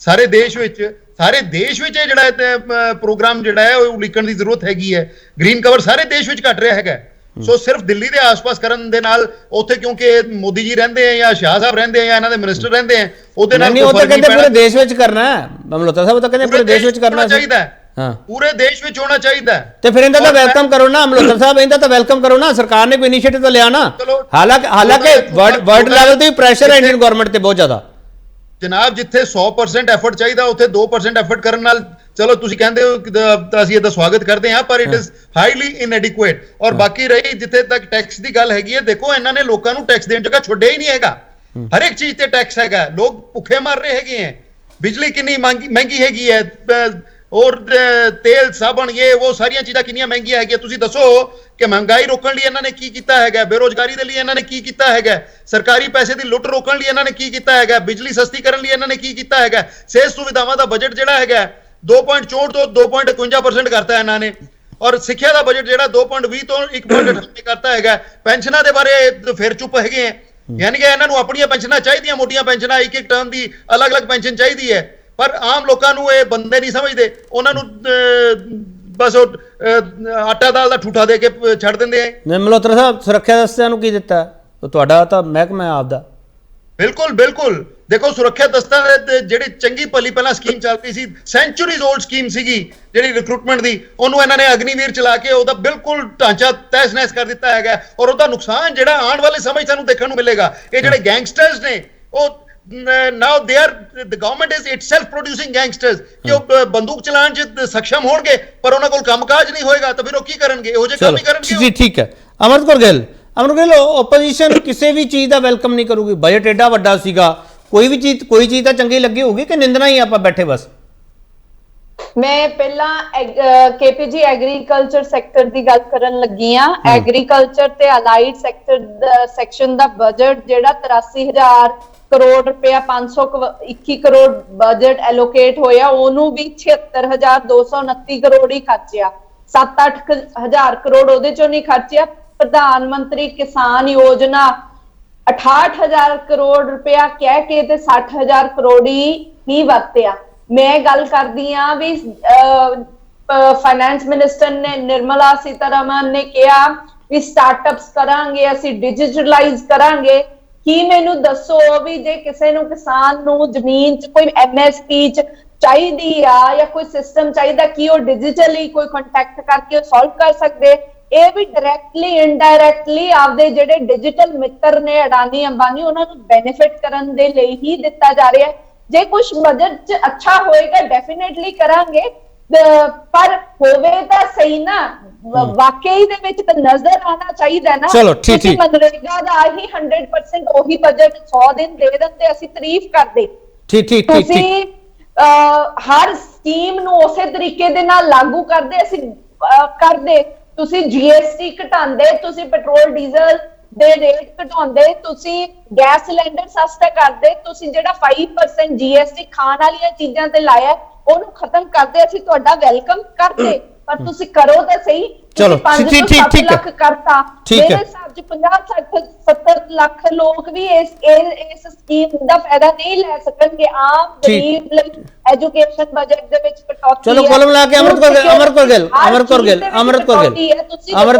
ਸਾਰੇ ਦੇਸ਼ ਵਿੱਚ ਇਹ ਜਿਹੜਾ ਪ੍ਰੋਗਰਾਮ ਜਿਹੜਾ ਹੈ ਉਹ ਉਲੀਕਣ ਦੀ ਜ਼ਰੂਰਤ ਹੈਗੀ ਹੈ। ਗ੍ਰੀਨ ਕਵਰ ਸਾਰੇ ਦੇਸ਼ ਵਿੱਚ ਘਟ ਰਿਹਾ ਹੈਗਾ। ਸੋ ਸਿਰਫ ਦਿੱਲੀ ਦੇ ਆਸ-ਪਾਸ ਕਰਨ ਦੇ ਨਾਲ, ਉੱਥੇ ਕਿਉਂਕਿ ਮੋਦੀ ਜੀ ਰਹਿੰਦੇ ਆ ਜਾਂ ਸ਼ਾਹ ਸਾਹਿਬ ਰਹਿੰਦੇ ਆ ਜਾਂ ਇਹਨਾਂ ਦੇ ਮਿਨਿਸਟਰ ਰਹਿੰਦੇ ਆ, ਉਹਦੇ ਨਾਲ ਉਹ ਤਾਂ ਕਹਿੰਦੇ ਪੂਰੇ ਦੇਸ਼ ਵਿੱਚ ਕਰਨਾ ਹੈ। ਮਮਲੋਤਾ ਸਾਹਿਬ ਤਾਂ ਕਹਿੰਦੇ ਪੂਰੇ ਦੇਸ਼ ਵਿੱਚ ਕਰਨਾ ਚਾਹੀਦਾ ਹੈ, ਹਾਂ ਪੂਰੇ ਦੇਸ਼ ਵਿੱਚ ਹੋਣਾ ਚਾਹੀਦਾ। ਤੇ ਫਿਰ ਇਹਦਾ ਤਾਂ ਵੈਲਕਮ ਕਰੋ ਨਾ ਮਮਲੋਤਾ ਸਾਹਿਬ, ਇਹਦਾ ਤਾਂ ਵੈਲਕਮ ਕਰੋ ਨਾ, ਸਰਕਾਰ ਨੇ ਕੋਈ ਇਨੀਸ਼ੀਏਟਿਵ ਤਾਂ ਲਿਆ ਨਾ। ਹਾਲਾਂਕਿ ਵਰਲਡ ਲੈਵਲ ਤੇ ਪ੍ਰੈਸ਼ਰ ਹੈ ਇੰਡੀਅਨ ਗਵਰਨਮੈਂਟ ਤੇ ਬਹੁਤ ਜ਼ਿਆਦਾ। ਜਨਾਬ, ਜਿੱਥੇ 100% ਐਫਰਟ ਚਾਹੀਦਾ ਉੱਥੇ 2% ਐਫਰਟ ਕਰਨ ਨਾਲ, ਚਲੋ ਤੁਸੀਂ ਕਹਿੰਦੇ ਹੋ ਤਾਂ ਅਸੀਂ ਇਹਦਾ ਸਵਾਗਤ ਕਰਦੇ ਹਾਂ, ਪਰ ਇਟ ਇਜ਼ ਹਾਈਲੀ ਇਨਐਡਿਕੁਏਟ। ਔਰ ਬਾਕੀ ਰਹੀ ਜਿੱਥੇ ਤੱਕ ਟੈਕਸ ਦੀ ਗੱਲ ਹੈਗੀ ਹੈ, ਦੇਖੋ ਇਹਨਾਂ ਨੇ ਲੋਕਾਂ ਨੂੰ ਟੈਕਸ ਦੇਣ ਜਗ੍ਹਾ ਛੱਡਿਆ ਹੀ ਨਹੀਂ ਹੈਗਾ। ਹਰ ਇੱਕ ਚੀਜ਼ ਤੇ ਟੈਕਸ ਹੈਗਾ, ਲੋਕ ਭੁੱਖੇ ਮਰ ਰਹੇ ਹੈਗੇ ਹੈ। ਬਿਜਲੀ ਕਿੰਨੀ ਮਹਿੰਗੀ ਹੈਗੀ ਹੈ, ਔਰ ਤੇਲ, ਸਾਬਣ, ਇਹ ਉਹ ਸਾਰੀਆਂ ਚੀਜ਼ਾਂ ਕਿੰਨੀਆਂ ਮਹਿੰਗੀਆਂ ਹੈਗੀਆਂ। ਤੁਸੀਂ ਦੱਸੋ ਕਿ ਮਹਿੰਗਾਈ ਰੋਕਣ ਲਈ ਇਹਨਾਂ ਨੇ ਕੀ ਕੀਤਾ ਹੈਗਾ, ਬੇਰੋਜ਼ਗਾਰੀ ਦੇ ਲਈ ਇਹਨਾਂ ਨੇ ਕੀ ਕੀਤਾ ਹੈਗਾ, ਸਰਕਾਰੀ ਪੈਸੇ ਦੀ ਲੁੱਟ ਰੋਕਣ ਲਈ ਇਹਨਾਂ ਨੇ ਕੀ ਕੀਤਾ ਹੈਗਾ, ਬਿਜਲੀ ਸਸਤੀ ਕਰਨ ਲਈ ਇਹਨਾਂ ਨੇ ਕੀ ਕੀਤਾ ਹੈਗਾ। ਸਿਹਤ ਸੁਵਿਧਾਵਾਂ ਦਾ ਬਜਟ ਜਿਹੜਾ ਹੈਗਾ 2.64 ਤੋਂ 2.51% ਕਰਤਾ ਇਹਨਾਂ ਨੇ। ਔਰ ਸਿੱਖਿਆ ਦਾ ਬਜਟ ਜਿਹੜਾ 2.20 ਤੋਂ 1.98 ਕਰਤਾ ਹੈਗਾ। ਪੈਨਸ਼ਨਾਂ ਦੇ ਬਾਰੇ ਫਿਰ ਚੁੱਪ ਹੈਗੇ ਹੈ, ਯਾਨੀ ਕਿ ਇਹਨਾਂ ਨੂੰ ਆਪਣੀਆਂ ਪੈਨਸ਼ਨਾਂ ਚਾਹੀਦੀਆਂ, ਮੋਟੀਆਂ ਪੈਨਸ਼ਨਾਂ, ਇੱਕ ਟਰਮ ਦੀ ਅਲੱਗ-ਅਲੱਗ ਪੈਨਸ਼ਨ ਚਾਹੀਦੀ ਹੈ, ਪਰ ਆਮ ਲੋਕਾਂ ਨੂੰ ਇਹ ਬੰਦੇ ਨਹੀਂ ਸਮਝਦੇ। ਉਹਨਾਂ ਨੂੰ ਬਸ ਆਟਾ ਦਾਲ ਦਾ ਠੂਠਾ ਦੇ ਕੇ ਛੱਡ ਦਿੰਦੇ ਆ। ਮਲਹੋਤਰਾ ਸਾਹਿਬ, ਸੁਰੱਖਿਆ ਦਸਤਿਆਂ ਨੂੰ ਕੀ ਦਿੱਤਾ? ਤੁਹਾਡਾ ਤਾਂ ਮਹਿਕਮਾ ਆਪਦਾ। ਬਿਲਕੁਲ ਦੇਖੋ, ਸੁਰੱਖਿਆ ਦਸਤਾਂ ਦੇ ਜਿਹੜੀ ਚੰਗੀ ਭਲੀ ਪਹਿਲਾਂ ਸਕੀਮ ਚੱਲ ਰਹੀ ਸੀ, ਸੈਂਚੁਰੀਜ਼ 올ਡ ਸਕੀਮ ਸੀਗੀ ਜਿਹੜੀ ਰਿਕਰੂਟਮੈਂਟ ਦੀ, ਉਹਨੂੰ ਇਹਨਾਂ ਨੇ ਅਗਨੀਵੀਰ ਚਲਾ ਕੇ ਉਹਦਾ ਬਿਲਕੁਲ ਢਾਂਚਾ ਤਹਿਸ-ਨਹਿਸ ਕਰ ਦਿੱਤਾ ਹੈਗਾ। ਔਰ ਉਹਦਾ ਨੁਕਸਾਨ ਜਿਹੜਾ ਆਉਣ ਵਾਲੇ ਸਮੇਂ ਸਾਨੂੰ ਦੇਖਣ ਨੂੰ ਮਿਲੇਗਾ। ਇਹ ਜਿਹੜੇ ਗੈਂਗਸਟਰਸ ਨੇ ਉਹ now they are, the government is itself producing gangsters ਕਿ ਉਹ ਬੰਦੂਕ ਚਲਾਉਣ 'ਚ ਸક્ષਮ ਹੋਣਗੇ ਪਰ ਉਹਨਾਂ ਕੋਲ ਕੰਮਕਾਜ ਨਹੀਂ ਹੋਏਗਾ, ਤਾਂ ਫਿਰ ਉਹ ਕੀ ਕਰਨਗੇ? ਇਹੋ ਜਿਹੇ ਕੰਮ ਹੀ ਕਰਨਗੇ। ਜੀ ਠੀਕ ਹੈ। ਅਮਰਤ ਕੌਰ ਗਿੱਲ, ਓਪੋਜੀਸ਼ਨ ਕਿਸੇ ਵੀ ਚੀਜ਼ ਦਾ ਵੈਲਕਮ ਨਹੀਂ ਕਰੂਗੀ। ਬਜਟ ਐਡਾ ਵੱਡਾ ਸੀਗਾ, ਕੋਈ ਚੀਜ਼ ਤਾਂ ਚੰਗੀ ਲੱਗੀ ਹੋਊਗੀ ਕਿ ਨਿੰਦਣਾ ਹੀ ਆਪਾਂ ਬੈਠੇ ਬਸ? ਮੈਂ ਪਹਿਲਾਂ ਕੇਪੀਜੀ ਐਗਰੀਕਲਚਰ ਸੈਕਟਰ ਦੀ ਗੱਲ ਕਰਨ ਲੱਗੀ ਆ। ਐਗਰੀਕਲਚਰ ਤੇ ਅਲਾਈਡ ਸੈਕਸ਼ਨ ਦਾ ਬਜਟ ਜਿਹੜਾ 83,000 ਕਰੋੜ ਰੁਪਇਆ 521 ਕਰੋੜ ਬਜਟ ਐਲੋਕੇਟ ਹੋਇਆ, ਉਹਨੂੰ ਵੀ 76,229 ਕਰੋੜ ਹੀ ਖਰਚਿਆ। 7-8 ਹਜ਼ਾਰ ਕਰੋੜ ਉਹਦੇ ਚੋਂ ਨਹੀਂ ਖਰਚਿਆ। प्रधानमंत्री किसान योजना 68,000 करोड़ रुपया कह के ते 60,000 करोड़ ही वरतिया। मैं गल करदी हां भी फाइनेंस मिनिस्टर ने निर्मला सीतारमन ने कहा भी स्टार्टअप्स करांगे, असी डिजिटलाइज करांगे। की मैनू दसो भी जे किसी नू किसान नू जमीन च कोई MSP च चाहिदी आ या कोई सिस्टम चाहिदा कि वो डिजिटली कोई कॉन्टैक्ट करके सॉल्व कर सकदे। ਇਹ ਵੀ ਡਾਇਰੈਕਟਲੀ ਇਨਡਾਇਰੈਕਟਲੀ ਆਪਦੇ ਜਿਹੜੇ ਡਿਜੀਟਲ ਮਿੱਤਰ ਨੇ ਅਡਾਨੀ ਅੰਬਾਨੀ ਉਹਨਾਂ ਨੂੰ ਬੈਨੀਫਿਟ ਕਰਨ ਦੇ ਲਈ ਹੀ ਦਿੱਤਾ ਜਾ ਰਿਹਾ ਹੈ। ਜੇ ਕੁਝ ਬਜਟ 'ਚ ਅੱਛਾ ਹੋਏਗਾ ਡੈਫੀਨਿਟਲੀ ਕਰਾਂਗੇ, ਪਰ ਹੋਵੇ ਤਾਂ ਸਹੀ ਨਾ, ਵਾਕਈ ਦੇ ਵਿੱਚ ਤਾਂ ਨਜ਼ਰ ਆਣਾ ਚਾਹੀਦਾ ਨਾ। ਚਲੋ ਠੀਕ ਠੀਕ, ਮਨਰੇਗਾ ਦਾ ਆਹੀ 100% ਉਹੀ ਬਜਟ 100 ਦਿਨ ਦੇ ਦਿੰਦੇ ਅਸੀਂ ਤਾਰੀਫ ਕਰਦੇ। ਠੀਕ ਠੀਕ ਠੀਕ ਤੁਸੀਂ ਹਰ ਸਕੀਮ ਨੂੰ ਉਸੇ ਤਰੀਕੇ ਦੇ ਨਾਲ ਲਾਗੂ ਕਰਦੇ, ਅਸੀਂ ਕਰਦੇ। ਤੁਸੀਂ GST ਘਟਾਉਂਦੇ, ਤੁਸੀਂ ਪੈਟਰੋਲ ਡੀਜ਼ਲ ਦੇ ਰੇਟ ਘਟਾਉਂਦੇ, ਤੁਸੀਂ ਗੈਸ ਸਿਲੰਡਰ ਸਸਤਾ ਕਰਦੇ, ਤੁਸੀਂ ਜਿਹੜਾ 5% GST ਖਾਣ ਵਾਲੀਆਂ ਚੀਜ਼ਾਂ ਤੇ ਲਾਇਆ ਉਹਨੂੰ ਖਤਮ ਕਰਦੇ, ਅਸੀਂ ਤੁਹਾਡਾ ਵੈਲਕਮ ਕਰਦੇ। ਪਰ ਤੁਸੀਂ ਕਰੋ ਤਾਂ ਸਹੀ। ਚਲੋ ਠੀਕ ਲੱਖ ਕਰਤਾ, ਠੀਕ ਮੇਰੇ ਹੈ। ਹਿਸਾਬ 'ਚ 50, 60, 70 ਲੱਖ ਲੋਕ ਵੀ ਇਸ ਸਕੀਮ ਦਾ ਫਾਇਦਾ ਨਹੀਂ ਲੈ ਸਕਣਗੇ। ਆਮ ਗਰੀਬ ਲਈ ਐਜੂਕੇਸ਼ਨ ਬਜਟ ਦੇ ਵਿੱਚ ਕਟੌਤੀ। ਚਲੋ ਕੋਲ ਮਿਲਾ ਕੇ ਅਮਰਤ ਕੌਰ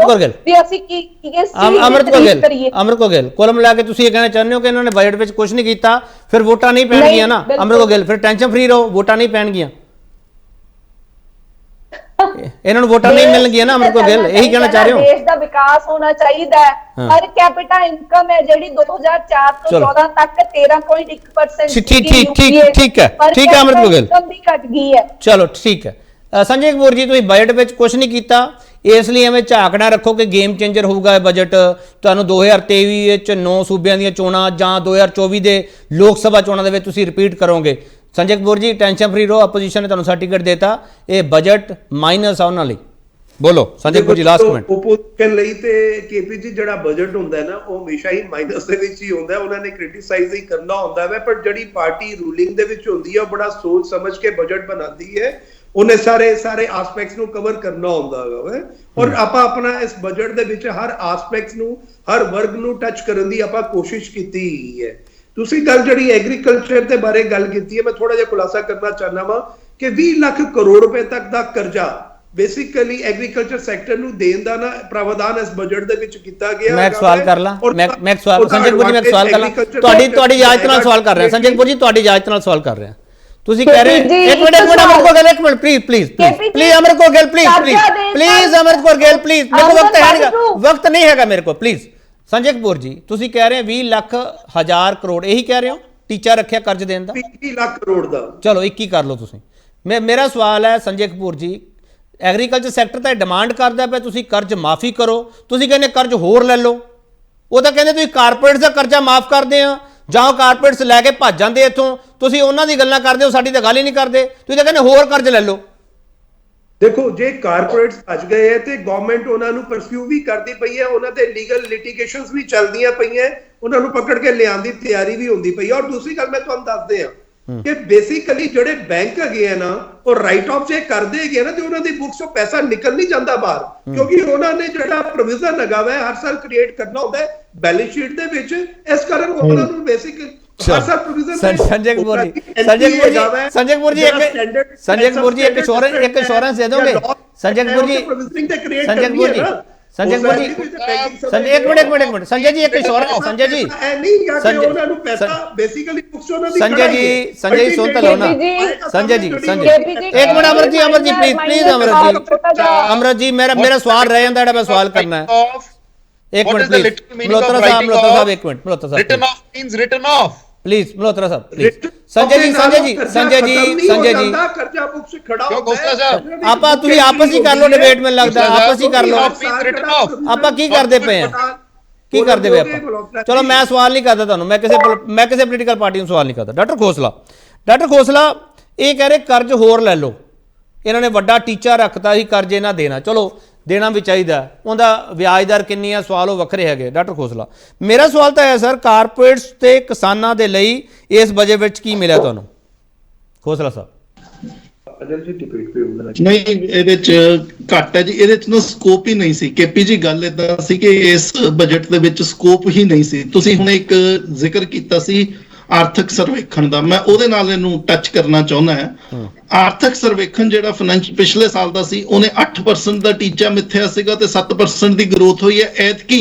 ਗਿੱਲ ਕੋਲ ਮਿਲਾ ਕੇ ਤੁਸੀਂ ਇਹ ਕਹਿਣਾ ਚਾਹੁੰਦੇ ਹੋ ਕਿ ਇਹਨਾਂ ਨੇ ਬਜਟ ਵਿੱਚ ਕੁਝ ਨਹੀਂ ਕੀਤਾ, ਫਿਰ ਵੋਟਾਂ ਨਹੀਂ ਪੈਣਗੀਆਂ ਨਾ। ਅਮਰਤ ਕੌਰ ਗਿੱਲ ਫਿਰ ਟੈਨਸ਼ਨ ਫਰੀ ਰਹੋ, ਵੋਟਾਂ ਨਹੀਂ ਪੈਣਗੀਆਂ, ਇਹਨਾਂ ਨੂੰ ਵੋਟਾਂ ਨਹੀਂ ਮਿਲਣਗੀਆਂ ਨਾ। ਅਮਰਤ ਕੌਰ ਗਿੱਲ ਇਹੀ ਕਹਿਣਾ ਚਾਹ ਰਹੇ ਹੋ। ਦੇਸ਼ ਦਾ ਵਿਕਾਸ ਹੋਣਾ ਚਾਹੀਦਾ ਹੈ। ਪਰ ਕੈਪੀਟਾ ਇਨਕਮ ਹੈ ਜਿਹੜੀ 2004 ਤੋਂ 14 ਤੱਕ 13.1% ਠੀਕ ਹੈ ਅਮਰਤ ਕੌਰ ਗਿੱਲ ਵੀ ਘਟ ਗਈ ਹੈ। ਚਲੋ ਠੀਕ ਹੈ। ਸੰਜੇ ਕਪੂਰ ਜੀ ਤੁਸੀਂ ਬਜਟ ਵਿੱਚ ਕੁਝ ਨਹੀਂ ਕੀਤਾ, ਇਸ ਲਈ ਐਵੇਂ ਝਾਕ ਨਾ ਰੱਖੋ ਕਿ ਗੇਮ ਚੇਂਜਰ ਹੋਊਗਾ ਇਹ ਬਜਟ। ਤੁਹਾਨੂੰ 2023 ਵਿੱਚ 9 ਸੂਬਿਆਂ ਦੀਆਂ ਚੋਣਾਂ ਜਾਂ 2024 ਦੇ ਲੋਕ ਸਭਾ ਚੋਣਾਂ ਦੇ ਵਿੱਚ ਤੁਸੀਂ ਰਿਪੀਟ ਕਰੋਗੇ। ਸੰਜੇ ਕਪੂਰ ਜੀ ਟੈਨਸ਼ਨ ਫਰੀ ਰਹੋ, ਆਪੋਜੀਸ਼ਨ ਨੇ ਤੁਹਾਨੂੰ ਸਰਟੀਫਿਕੇਟ ਦੇਤਾ, ਇਹ ਬਜਟ ਮਾਈਨਸ ਆ ਉਹਨਾਂ ਲਈ। ਬੋਲੋ Sanjay Kapoor ji last comment. Opposition ਲਈ ਤੇ KPG ਜਿਹੜਾ ਬਜਟ ਹੁੰਦਾ ਨਾ ਉਹ ਹਮੇਸ਼ਾ ਹੀ ਮਾਈਨਸ ਦੇ ਵਿੱਚ ਹੀ ਹੁੰਦਾ। ਉਹਨਾਂ ਨੇ ਕ੍ਰਿਟਿਸਾਈਜ਼ ਹੀ ਕਰਨਾ ਹੁੰਦਾ ਹੈ, ਪਰ ਜਿਹੜੀ ਪਾਰਟੀ ਰੂਲਿੰਗ ਦੇ ਵਿੱਚ ਹੁੰਦੀ ਹੈ ਉਹ ਬੜਾ ਸੋਚ ਸਮਝ ਕੇ ਬਜਟ ਬਣਾਉਂਦੀ ਹੈ। ਉਹਨੇ ਸਾਰੇ ਐਸਪੈਕਟਸ ਨੂੰ ਕਵਰ ਕਰਨਾ ਹੁੰਦਾ ਹੈ ਔਰ ਆਪਾਂ ਆਪਣਾ ਇਸ ਬਜਟ ਦੇ ਵਿੱਚ ਹਰ ਐਸਪੈਕਟਸ ਨੂੰ, ਹਰ ਵਰਗ ਨੂੰ ਟੱਚ ਕਰਨ ਦੀ ਆਪਾਂ ਕੋਸ਼ਿਸ਼ ਕੀਤੀ ਹੈ। ਤੁਸੀਂ ਗੱਲ ਜਿਹੜੀ ਐਗਰੀਕਲਚਰ ਦੇ ਬਾਰੇ ਗੱਲ ਕੀਤੀ ਹੈ, ਮੈਂ ਥੋੜਾ ਜਿਹਾ ਖੁਲਾਸਾ ਕਰਨਾ ਚਾਹਨਾ ਵਾਂ ਕਿ 20 ਲੱਖ ਕਰੋੜ ਰੁਪਏ ਤੱਕ ਦਾ ਕਰਜ਼ਾ ਬੇਸਿਕਲੀ ਐਗਰੀਕਲਚਰ ਸੈਕਟਰ ਨੂੰ ਦੇਣ ਦਾ ਨਾ ਪ੍ਰਾਵਧਾਨ ਇਸ ਬਜਟ ਦੇ ਵਿੱਚ ਕੀਤਾ ਗਿਆ। ਮੈਂ ਇੱਕ ਸਵਾਲ ਕਰ ਲਾਂ, ਮੈਂ ਇੱਕ ਸਵਾਲ ਸੰਜੇ ਕਪੂਰ ਜੀ ਮੈਂ ਇੱਕ ਸਵਾਲ ਕਰ ਲਾਂ, ਤੁਹਾਡੀ ਇਜਾਜ਼ਤ ਨਾਲ ਸਵਾਲ ਕਰ ਰਿਹਾ। ਸੰਜੇ ਕਪੂਰ ਜੀ ਤੁਹਾਡੀ ਇਜਾਜ਼ਤ ਨਾਲ ਸਵਾਲ ਕਰ ਰਿਹਾ। ਤੁਸੀਂ ਕਹਿ ਰਹੇ ਇੱਕ ਮਿੰਟ ਅਮਰਤ ਕੌਰ ਗਿੱਲ, ਇੱਕ minute please Amrit Kaur Gill please Amrit Kaur Gill please, ਮੇਰੇ ਕੋਲ ਵਕਤ ਨਹੀਂ ਹੈਗਾ ਮੇਰੇ ਕੋਲ ਪਲੀਜ਼। ਸੰਜੇ ਕਪੂਰ ਜੀ ਤੁਸੀਂ ਕਹਿ ਰਹੇ 20 ਲੱਖ 1000 ਕਰੋੜ ਇਹੀ ਕਹਿ ਰਹੇ ਹੋ ਟੀਚਾ ਰੱਖਿਆ ਕਰਜ਼ ਦੇਣ ਦਾ? 20 ਲੱਖ ਕਰੋੜ ਦਾ ਚਲੋ 21 ਕਰ ਲਓ ਤੁਸੀਂ। ਮੇਰਾ ਸਵਾਲ ਹੈ ਸੰਜੇ ਕਪੂਰ ਜੀ, ਐਗਰੀਕਲਚਰ ਸੈਕਟਰ ਤਾਂ ਡਿਮਾਂਡ ਕਰਦਾ ਪਿਆ ਤੁਸੀਂ ਕਰਜ਼ ਮਾਫੀ ਕਰੋ, ਤੁਸੀਂ ਕਹਿੰਦੇ ਕਰਜ਼ ਹੋਰ ਲੈ ਲਓ। ਉਹ ਤਾਂ ਕਹਿੰਦੇ ਤੁਸੀਂ ਕਾਰਪੋਰੇਟਸ ਦਾ ਕਰਜ਼ਾ ਮਾਫ ਕਰਦੇ ਆ ਜਾਂ ਕਾਰਪੋਰੇਟਸ ਲੈ ਕੇ ਭੱਜ ਜਾਂਦੇ ਇੱਥੋਂ, ਤੁਸੀਂ ਉਹਨਾਂ ਦੀ ਗੱਲਾਂ ਕਰਦੇ ਹੋ, ਸਾਡੀ ਤਾਂ ਗੱਲ ਹੀ ਨਹੀਂ ਕਰਦੇ। ਤੁਸੀਂ ਤਾਂ ਕਹਿੰਦੇ ਹੋਰ ਕਰਜ਼ ਲੈ ਲਓ। ਦੇਖੋ ਜੇ ਕਾਰਪੋਰੇਟਸ ਭੱਜ ਗਏ ਹੈ ਤੇ ਗਵਰਨਮੈਂਟ ਉਹਨਾਂ ਨੂੰ ਪਰਸਿਊ ਵੀ ਕਰਦੀ ਪਈ ਹੈ, ਉਹਨਾਂ ਤੇ ਲੀਗਲ ਲਿਟੀਗੇਸ਼ਨਸ ਵੀ ਚੱਲਦੀਆਂ ਪਈਆਂ, ਉਹਨਾਂ ਨੂੰ ਪਕੜ ਕੇ ਲਿਆਉਣ ਦੀ ਤਿਆਰੀ ਵੀ ਹੁੰਦੀ ਪਈ ਹੈ। ਔਰ ਦੂਸਰੀ ਗੱਲ ਮੈਂ ਤੁਹਾਨੂੰ ਦੱਸਦੇ ਆ ਕਿ ਬੇਸਿਕਲੀ ਜਿਹੜੇ ਬੈਂਕ ਹੈਗੇ ਆ ਨਾ ਉਹ ਰਾਈਟ ਆਫ ਜੇ ਕਰਦੇ ਹੈਗੇ ਨਾ ਤੇ ਉਹਨਾਂ ਦੀ ਬੁੱਕਸ ਤੋਂ ਪੈਸਾ ਨਿਕਲ ਨਹੀਂ ਜਾਂਦਾ ਬਾਹਰ, ਕਿਉਂਕਿ ਉਹਨਾਂ ਨੇ ਜਿਹੜਾ ਪ੍ਰੋਵੀਜ਼ਨ ਲਗਾ ਹੋਇਆ ਹਰ ਸਾਲ ਕ੍ਰੀਏਟ ਕਰਨਾ ਹੁੰਦਾ ਹੈ ਬੈਲੈਂਸ ਸ਼ੀਟ ਦੇ ਵਿੱਚ। ਇਸ ਕਾਰਨ ਉਹਨਾਂ ਨੂੰ ਬੇਸਿਕ ਸੰਜੇ ਕਪੂਰ ਜੀ ਇੱਕ ਇੰਸ਼ੋਰੈਂਸ ਦੇ ਦੋਗੇ? ਸੰਜੇ ਕਪੂਰ ਜੀ ਇੱਕ ਮਿੰਟ ਸੰਜੇ ਜੀ ਇੱਕ ਇੰਸ਼ੋਰੈਂਸ ਸੰਜੇ ਜੀ ਸੁਣ ਤਾਂ ਲਓ ਨਾ। ਸੰਜੇ ਜੀ ਇੱਕ ਮਿੰਟ ਅਮਰਤ ਜੀ ਪਲੀਜ਼ ਅਮਰਤ ਜੀ ਮੇਰਾ ਸਵਾਲ ਰਹਿ ਜਾਂਦਾ ਜਿਹੜਾ ਮੈਂ ਸਵਾਲ ਕਰਨਾ ਹੈ। ਇੱਕ ਮਿੰਟ ਪਲੀਜ਼ ਮਲਹੋਤਰਾ ਸਾਹਿਬ ਇੱਕ minute Malhotra Sahib written off means written off please Malhotra साहब प्लीज संजय जी कर्जा बुक से खड़ा क्यों गोस्ता साहब आपा ਤੁਸੀਂ ਆਪਸ ਹੀ ਕਰ ਲਓ ਡਿਬੇਟ ਮੈਨੂੰ ਲੱਗਦਾ ਆਪਸ ਹੀ ਕਰ ਲਓ। ਆਪਾਂ ਕੀ ਕਰਦੇ ਪਏ ਆ ਕੀ ਕਰਦੇ ਪਏ ਆਪਾਂ? ਚਲੋ ਮੈਂ ਸਵਾਲ ਨਹੀਂ ਕਰਦਾ ਤੁਹਾਨੂੰ, ਮੈਂ ਕਿਸੇ ਪੋਲੀਟੀਕਲ ਪਾਰਟੀ ਨੂੰ ਸਵਾਲ ਨਹੀਂ ਕਰਦਾ। ਡਾਕਟਰ ਖੋਸਲਾ ਇਹ ਕਹਿ ਰਹੇ ਕਰਜ਼ ਹੋਰ ਲੈ ਲਓ, ਇਹਨਾਂ ਨੇ ਵੱਡਾ ਟੀਚਾ ਰੱਖਤਾ ਸੀ ਕਰਜ਼ੇ ਨਾ ਦੇਣਾ। ਚਲੋ ਦੇਣਾ ਵੀ ਚਾਹੀਦਾ, ਉਹਦਾ ਵਿਆਜ ਦਰ ਕਿੰਨੀ ਆ ਸਵਾਲ ਉਹ ਵੱਖਰੇ ਹੈਗੇ। ਡਾਕਟਰ ਖੋਸਲਾ ਮੇਰਾ ਸਵਾਲ ਤਾਂ ਹੈ ਸਰ ਕਾਰਪੋਰੇਟਸ ਤੇ ਕਿਸਾਨਾਂ ਦੇ ਲਈ ਇਸ ਬਜਟ ਵਿੱਚ ਕੀ ਮਿਲਿਆ ਤੁਹਾਨੂੰ? ਖੋਸਲਾ ਸਾਹਿਬ ਅਜਲ ਜੀ ਡਿਬੇਟ पे ਹੋਣਾ ਨਹੀਂ ਇਹਦੇ ਚ ਘੱਟ ਹੈ ਜੀ, ਇਹਦੇ ਚ ਨਾ ਸਕੋਪ ਹੀ ਨਹੀਂ ਸੀ ਕੇਪੀ ਜੀ। ਗੱਲ ਏਦਾਂ ਸੀ ਕਿ ਇਸ ਬਜਟ ਦੇ ਵਿੱਚ ਸਕੋਪ ਹੀ ਨਹੀਂ ਸੀ। ਤੁਸੀਂ ਹੁਣ ਇੱਕ ਜ਼ਿਕਰ ਕੀਤਾ ਸੀ ਆਰਥਿਕ ਸਰਵੇਖਣ ਦਾ, ਮੈਂ ਉਹਦੇ ਨਾਲ ਇਹਨੂੰ ਟੱਚ ਕਰਨਾ ਚਾਹੁੰਦਾ ਹਾਂ। ਆਰਥਿਕ ਸਰਵੇਖਣ ਜਿਹੜਾ ਪਿਛਲੇ ਸਾਲ ਦਾ ਸੀ, ਉਹਨੇ 8% ਦਾ ਟੀਚਾ ਮਿੱਥਿਆ ਸੀਗਾ ਤੇ 7% ਦੀ ਗਰੋਥ ਹੋਈ ਹੈ। ਐਤਕੀ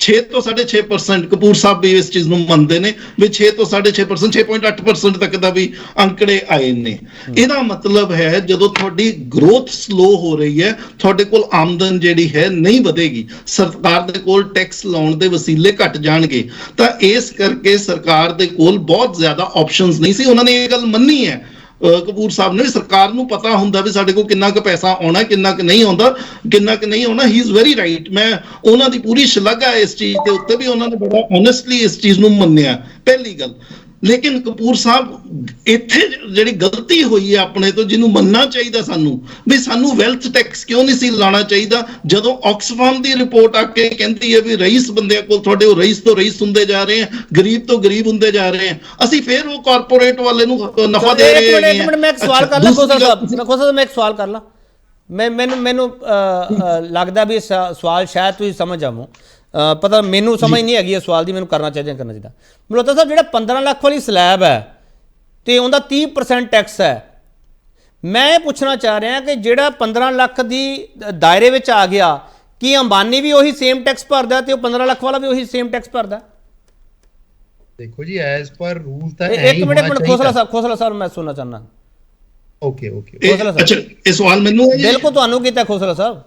6 ਤੋਂ 6.5%, ਕਪੂਰ ਸਾਹਿਬ ਵੀ ਇਸ ਚੀਜ਼ ਨੂੰ ਮੰਨਦੇ ਨੇ ਵੀ 6 ਤੋਂ 6.5%, 6.8% ਤੱਕ ਦਾ ਵੀ ਅੰਕੜੇ ਆਏ ਨੇ। ਇਹਦਾ ਮਤਲਬ ਹੈ ਜਦੋਂ ਤੁਹਾਡੀ ਗਰੋਥ ਸਲੋ ਹੋ ਰਹੀ ਹੈ, ਤੁਹਾਡੇ ਕੋਲ ਆਮਦਨ ਜਿਹੜੀ ਹੈ ਨਹੀਂ ਵਧੇਗੀ, ਸਰਕਾਰ ਦੇ ਕੋਲ ਟੈਕਸ ਲਾਉਣ ਦੇ ਵਸੀਲੇ ਘਟ ਜਾਣਗੇ। ਤਾਂ ਇਸ ਕਰਕੇ ਸਰਕਾਰ ਦੇ ਕੋਲ ਬਹੁਤ ਜ਼ਿਆਦਾ ਆਪਸ਼ਨਸ ਨਹੀਂ ਸੀ। ਉਹਨਾਂ ਨੇ ਇਹ ਗੱਲ ਮੰਨੀ ਹੈ ਕਪੂਰ ਸਾਹਿਬ ਨੇ, ਸਰਕਾਰ ਨੂੰ ਪਤਾ ਹੁੰਦਾ ਵੀ ਸਾਡੇ ਕੋਲ ਕਿੰਨਾ ਕੁ ਪੈਸਾ ਆਉਣਾ, ਕਿੰਨਾ ਕੁ ਨਹੀਂ ਆਉਂਦਾ, ਕਿੰਨਾ ਕੁ ਨਹੀਂ ਆਉਣਾ। ਹੀ ਇਜ਼ ਵੈਰੀ ਰਾਈਟ। ਮੈਂ ਉਹਨਾਂ ਦੀ ਪੂਰੀ ਸ਼ਲਾਘਾ ਇਸ ਚੀਜ਼ ਦੇ ਉੱਤੇ ਵੀ ਉਹਨਾਂ ਨੇ ਬੜਾ ਓਨੈਸਟਲੀ ਇਸ ਚੀਜ਼ ਨੂੰ ਮੰਨਿਆ, ਪਹਿਲੀ ਗੱਲ। ਲੇਕਿਨ ਕਪੂਰ ਸਾਹਿਬ ਇੱਥੇ ਜਿਹੜੀ ਗਲਤੀ ਹੋਈ ਹੈ ਆਪਣੇ ਤੋਂ, ਜਿਹਨੂੰ ਮੰਨਣਾ ਚਾਹੀਦਾ ਸਾਨੂੰ, ਵੀ ਸਾਨੂੰ ਵੈਲਥ ਟੈਕਸ ਕਿਉਂ ਨਹੀਂ ਸੀ ਲਾਉਣਾ ਚਾਹੀਦਾ। ਜਦੋਂ ਆਕਸਫਾਮ ਦੀ ਰਿਪੋਰਟ ਆ ਕੇ ਕਹਿੰਦੀ ਹੈ ਵੀ ਰਈਸ ਬੰਦਿਆਂ ਕੋਲ ਤੁਹਾਡੇ ਉਹ ਰਈਸ ਤੋਂ ਰਈਸ ਹੁੰਦੇ ਜਾ ਰਹੇ ਆ, ਗਰੀਬ ਤੋਂ ਗਰੀਬ ਹੁੰਦੇ ਜਾ ਰਹੇ ਆ, ਅਸੀਂ ਫਿਰ ਉਹ ਕਾਰਪੋਰੇਟ ਵਾਲੇ ਨੂੰ ਨਫਾ ਦੇ ਰਹੇ ਹਾਂ। ਇੱਕ ਮਿੰਟ ਮੈਂ ਇੱਕ ਸਵਾਲ ਕਰ ਲਾਂ ਖੋਸਲਾ ਸਾਹਿਬ, ਮੈਂ ਇੱਕ ਸਵਾਲ ਕਰ ਲਾਂ। ਮੈਨੂੰ ਲੱਗਦਾ ਵੀ ਸਵਾਲ ਸ਼ਾਇਦ ਤੁਸੀਂ ਸਮਝ ਆਵੋ, ਪਤਾ ਮੈਨੂੰ ਸਮਝ ਨਹੀਂ ਹੈਗੀ ਇਸ ਸਵਾਲ ਦੀ, ਮੈਨੂੰ ਕਰਨਾ ਚਾਹੀਦਾ। ਮਲੋਤਰਾ ਸਾਹਿਬ, ਜਿਹੜਾ 15 ਲੱਖ ਵਾਲੀ ਸਲੈਬ ਹੈ ਤੇ ਉਹਦਾ 30% ਟੈਕਸ ਹੈ, ਮੈਂ ਇਹ ਪੁੱਛਣਾ ਚਾਹ ਰਿਹਾ ਕਿ ਜਿਹੜਾ 15 ਲੱਖ ਦੀ ਦਾਇਰੇ ਵਿੱਚ ਆ ਗਿਆ, ਕੀ ਅੰਬਾਨੀ ਵੀ ਉਹੀ ਸੇਮ ਟੈਕਸ ਭਰਦਾ ਤੇ ਉਹ 15 ਲੱਖ ਵਾਲਾ ਵੀ ਉਹੀ ਸੇਮ ਟੈਕਸ ਭਰਦਾ? ਦੇਖੋ ਜੀ, ਐਜ਼ ਪਰ ਰੂਲ ਤਾਂ ਇੱਕ ਮਿੰਟ ਖੋਸਲਾ ਸਾਹਿਬ ਮੈਂ ਸੁਣਨਾ ਚਾਹੁੰਦਾ। ਓਕੇ ਅੱਛਾ, ਇਹ ਸਵਾਲ ਮੈਨੂੰ ਬਿਲਕੁਲ ਤੁਹਾਨੂੰ ਕੀਤਾ ਖੋਸਲਾ ਸਾਹਿਬ,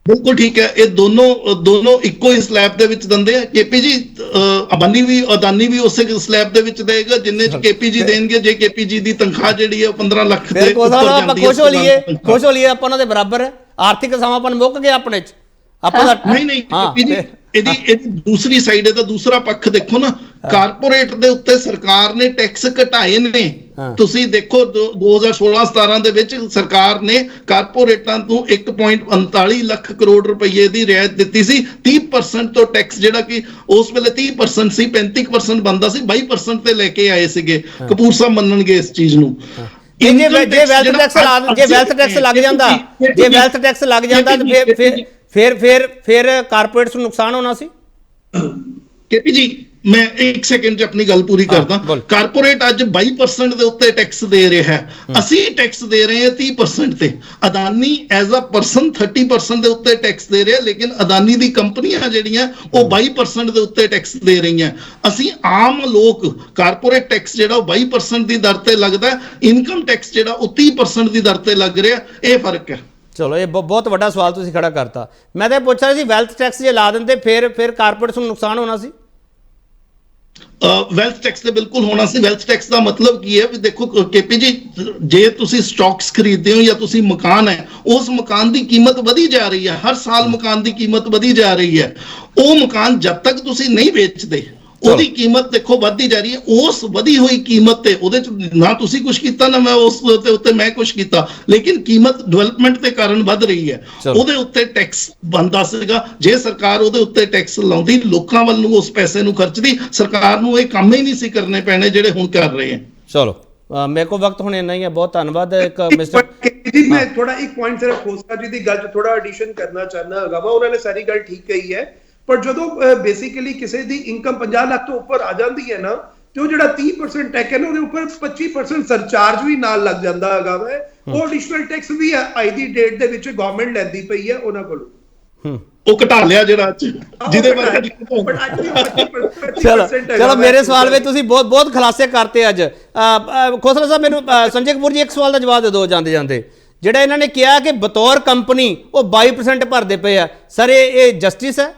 ਬਿਲਕੁਲ ਠੀਕ ਹੈ। ਇਹ ਦੋਨੋਂ ਇੱਕੋ ਹੀ ਸਲੈਬ ਦੇ ਵਿੱਚ ਦਿੰਦੇ ਆ। ਕੇਪੀ ਜੀ ਅਦਾਨੀ ਵੀ ਉਸੇ ਸਲੈਬ ਦੇ ਵਿੱਚ ਦੇਗਾ ਜਿੰਨੇ ਚ ਕੇਪੀ ਜੀ ਦੇਣਗੇ। ਜੇ ਕੇਪੀ ਜੀ ਦੀ ਤਨਖਾਹ ਜਿਹੜੀ ਹੈ 15 ਲੱਖ ਦੇ ਉੱਪਰ ਜਾਂਦੀ ਹੈ, ਖੁਸ਼ ਹੋ ਲਈਏ ਆਪਾਂ ਉਹਨਾਂ ਦੇ ਬਰਾਬਰ ਹੈ। ਆਰਥਿਕ ਸਮਾਪਨ ਮੁੱਕ ਗਿਆ ਆਪਣੇ ਚ ਆਪਾਂ ਦਾ। ਨਹੀਂ ਕੇਪੀ ਜੀ, ਇਹਦੀ ਦੂਸਰੀ ਸਾਈਡ, ਇਹਦਾ ਦੂਸਰਾ ਪੱਖ ਦੇਖੋ ਨਾ। ਕਾਰਪੋਰੇਟ ਦੇ ਉੱਤੇ ਸਰਕਾਰ ਨੇ ਟੈਕਸ ਘਟਾਏ ਨੇ। ਤੁਸੀਂ ਦੇਖੋ 2016-17 ਦੇ ਵਿੱਚ ਸਰਕਾਰ ਨੇ ਕਾਰਪੋਰੇਟਾਂ ਨੂੰ 1.39 ਲੱਖ ਕਰੋੜ ਰੁਪਏ ਦੀ ਰਿਆਇਤ ਦਿੱਤੀ ਸੀ। 30% ਤੋਂ ਟੈਕਸ ਜਿਹੜਾ ਕਿ ਉਸ ਵੇਲੇ 30% ਸੀ, 35% ਬਣਦਾ ਸੀ, 22% ਤੇ ਲੈ ਕੇ ਆਏ ਸੀਗੇ। ਕਪੂਰ ਸਾਹਿਬ ਮੰਨਣਗੇ ਇਸ ਚੀਜ਼ ਨੂੰ। ਜੇ ਵੈਲਥ ਟੈਕਸ ਲੱਗ ਜਾਂਦਾ ਫਿਰ ਕਾਰਪੋਰੇਟਸ ਨੂੰ ਨੁਕਸਾਨ ਹੋਣਾ ਸੀ। ਕੇਪੀ ਜੀ, ਮੈਂ 1 ਸੈਕਿੰਡ ਚ ਆਪਣੀ ਗੱਲ ਪੂਰੀ ਕਰਦਾ। ਕਾਰਪੋਰੇਟ ਅੱਜ 22% ਦੇ ਉੱਤੇ ਟੈਕਸ ਦੇ ਰਿਹਾ ਹੈ, ਅਸੀਂ ਟੈਕਸ ਦੇ ਰਹੇ ਹਾਂ 30% ਤੇ। ਅਦਾਨੀ ਐਜ਼ ਅ ਪਰਸਨ 30% ਦੇ ਉੱਤੇ ਟੈਕਸ ਦੇ ਰਿਹਾ, ਲੇਕਿਨ ਅਦਾਨੀ ਦੀ ਕੰਪਨੀਆਂ ਜਿਹੜੀਆਂ ਉਹ 22% ਦੇ ਉੱਤੇ ਟੈਕਸ ਦੇ ਰਹੀਆਂ। ਅਸੀਂ ਆਮ ਲੋਕ ਕਾਰਪੋਰੇਟ ਟੈਕਸ ਜਿਹੜਾ ਉਹ 22% ਦੀ ਦਰ ਤੇ ਲੱਗਦਾ, ਇਨਕਮ ਟੈਕਸ ਜਿਹੜਾ ਉਹ 30% ਦੀ ਦਰ ਤੇ ਲੱਗ ਰਿਹਾ। ਇਹ ਫਰਕ ਹੈ। ਚਲੋ, ਇਹ ਬਹੁਤ ਵੱਡਾ ਸਵਾਲ ਤੁਸੀਂ ਖੜਾ ਕਰਤਾ। ਮੈਂ ਤਾਂ ਪੁੱਛ ਰਿਹਾ ਸੀ ਵੈਲਥ ਟੈਕਸ ਜੇ ਲਾ ਦਿੰਦੇ ਫਿਰ ਕਾਰਪੋਰੇਟਸ ਨੂੰ ਨੁਕਸਾਨ ਹੋਣਾ ਸੀ। ਵੈਲਥ ਟੈਕਸ ਤੇ ਬਿਲਕੁਲ ਹੋਣਾ ਸੀ। ਵੈਲਥ ਟੈਕਸ ਦਾ ਮਤਲਬ ਕੀ ਹੈ ਵੀ ਦੇਖੋ ਕੇਪੀ ਜੀ, ਜੇ ਤੁਸੀਂ ਸਟਾਕਸ ਖਰੀਦਦੇ ਹੋ ਜਾਂ ਤੁਸੀਂ ਮਕਾਨ ਹੈ, ਉਸ ਮਕਾਨ ਦੀ ਕੀਮਤ ਵਧੀ ਜਾ ਰਹੀ ਹੈ, ਹਰ ਸਾਲ ਮਕਾਨ ਦੀ ਕੀਮਤ ਵਧੀ ਜਾ ਰਹੀ ਹੈ। ਉਹ ਮਕਾਨ ਜਦ ਤੱਕ ਤੁਸੀਂ ਨਹੀਂ ਵੇਚਦੇ, ਉਹਦੀ ਕੀਮਤ ਦੇਖੋ ਵੱਧਦੀ ਜਾ ਰਹੀ ਹੈ। ਉਸ ਵਧੀ ਹੋਈ ਕੀਮਤ ਤੇ ਉਹਦੇ ਚ ਨਾ ਤੁਸੀਂ ਕੁਝ ਕੀਤਾ ਨਾ ਮੈਂ ਉਸ ਦੇ ਉੱਤੇ ਮੈਂ ਕੁਝ ਕੀਤਾ, ਲੇਕਿਨ ਕੀਮਤ ਡਿਵੈਲਪਮੈਂਟ ਦੇ ਕਾਰਨ ਵੱਧ ਰਹੀ ਹੈ। ਉਹਦੇ ਉੱਤੇ ਟੈਕਸ ਬਣਦਾ ਸੀਗਾ। ਜੇ ਸਰਕਾਰ ਉਹਦੇ ਉੱਤੇ ਟੈਕਸ ਲਾਉਂਦੀ, ਲੋਕਾਂ ਵੱਲ ਨੂੰ ਉਸ ਪੈਸੇ ਨੂੰ ਖਰਚਦੀ, ਸਰਕਾਰ ਨੂੰ ਇਹ ਕੰਮ ਹੀ ਨਹੀਂ ਸੀ ਕਰਨੇ ਪੈਣੇ ਜਿਹੜੇ ਹੁਣ ਕਰ ਰਹੇ ਹੈ। ਚਲੋ, ਮੇਰੇ ਕੋਲ ਵਕਤ ਹੁਣ ਇੰਨਾ ਹੀ ਹੈ। ਬਹੁਤ ਧੰਨਵਾਦ। ਇੱਕ ਮਿਸਟਰ ਜੀ, ਮੈਂ ਥੋੜਾ ਇੱਕ ਪੁਆਇੰਟ ਸਿਰਫ ਖੋਸਲਾ ਜੀ ਦੀ ਗੱਲ 'ਚ ਥੋੜਾ ਐਡੀਸ਼ਨ ਕਰਨਾ ਚਾਹੁੰਦਾ ਹੈਗਾ ਵਾ। ਉਹਨਾਂ ਨੇ ਸਾਰੀ ਗੱਲ ਠੀਕ ਕਹੀ ਹੈ, ਪਰ ਜਦੋਂ ਬੇਸਿਕਲੀ ਕਿਸੇ ਦੀ ਇਨਕਮ 50 ਲੱਖ ਤੋਂ ਉੱਪਰ ਆ ਜਾਂਦੀ ਹੈ ਨਾ, ਤੇ ਉਹ ਜਿਹੜਾ 30% ਟੈਕਸ ਹੈ ਨਾ, ਉਹਦੇ ਉੱਪਰ 25% ਸਰਚਾਰਜ ਵੀ ਨਾਲ ਲੱਗ ਜਾਂਦਾ ਹੈਗਾ ਵਾ। ਉਹ ਐਡੀਸ਼ਨਲ ਟੈਕਸ ਵੀ ਅੱਜ ਦੀ ਡੇਟ ਦੇ ਵਿੱਚ ਗਵਰਨਮੈਂਟ ਲੈਂਦੀ ਪਈ ਹੈ ਉਹਨਾਂ ਕੋਲੋਂ। ਉਹ ਘਟਾ ਲਿਆ ਜਿਹੜਾ ਜਿਹਦੇ ਬਾਰੇ ਚਲੋ, ਮੇਰੇ ਸਵਾਲ ਵਿੱਚ ਤੁਸੀਂ ਬਹੁਤ ਖੁਲਾਸੇ ਕਰਤੇ ਅੱਜ। ਖੋਸਲਾ ਸਾਹਿਬ, ਮੈਨੂੰ ਸੰਜੇ ਕਪੂਰ ਜੀ ਇੱਕ ਸਵਾਲ ਦਾ ਜਵਾਬ ਦੇ ਦਿਓ ਜਾਂਦੇ ਜਾਂਦੇ। ਜਿਹੜਾ ਇਹਨਾਂ ਨੇ ਕਿਹਾ ਕਿ ਬਤੌਰ ਕੰਪਨੀ ਉਹ 22% ਭਰਦੇ ਪਏ ਆ, ਸਰ ਇਹ ਜਸਟਿਸ ਹੈ?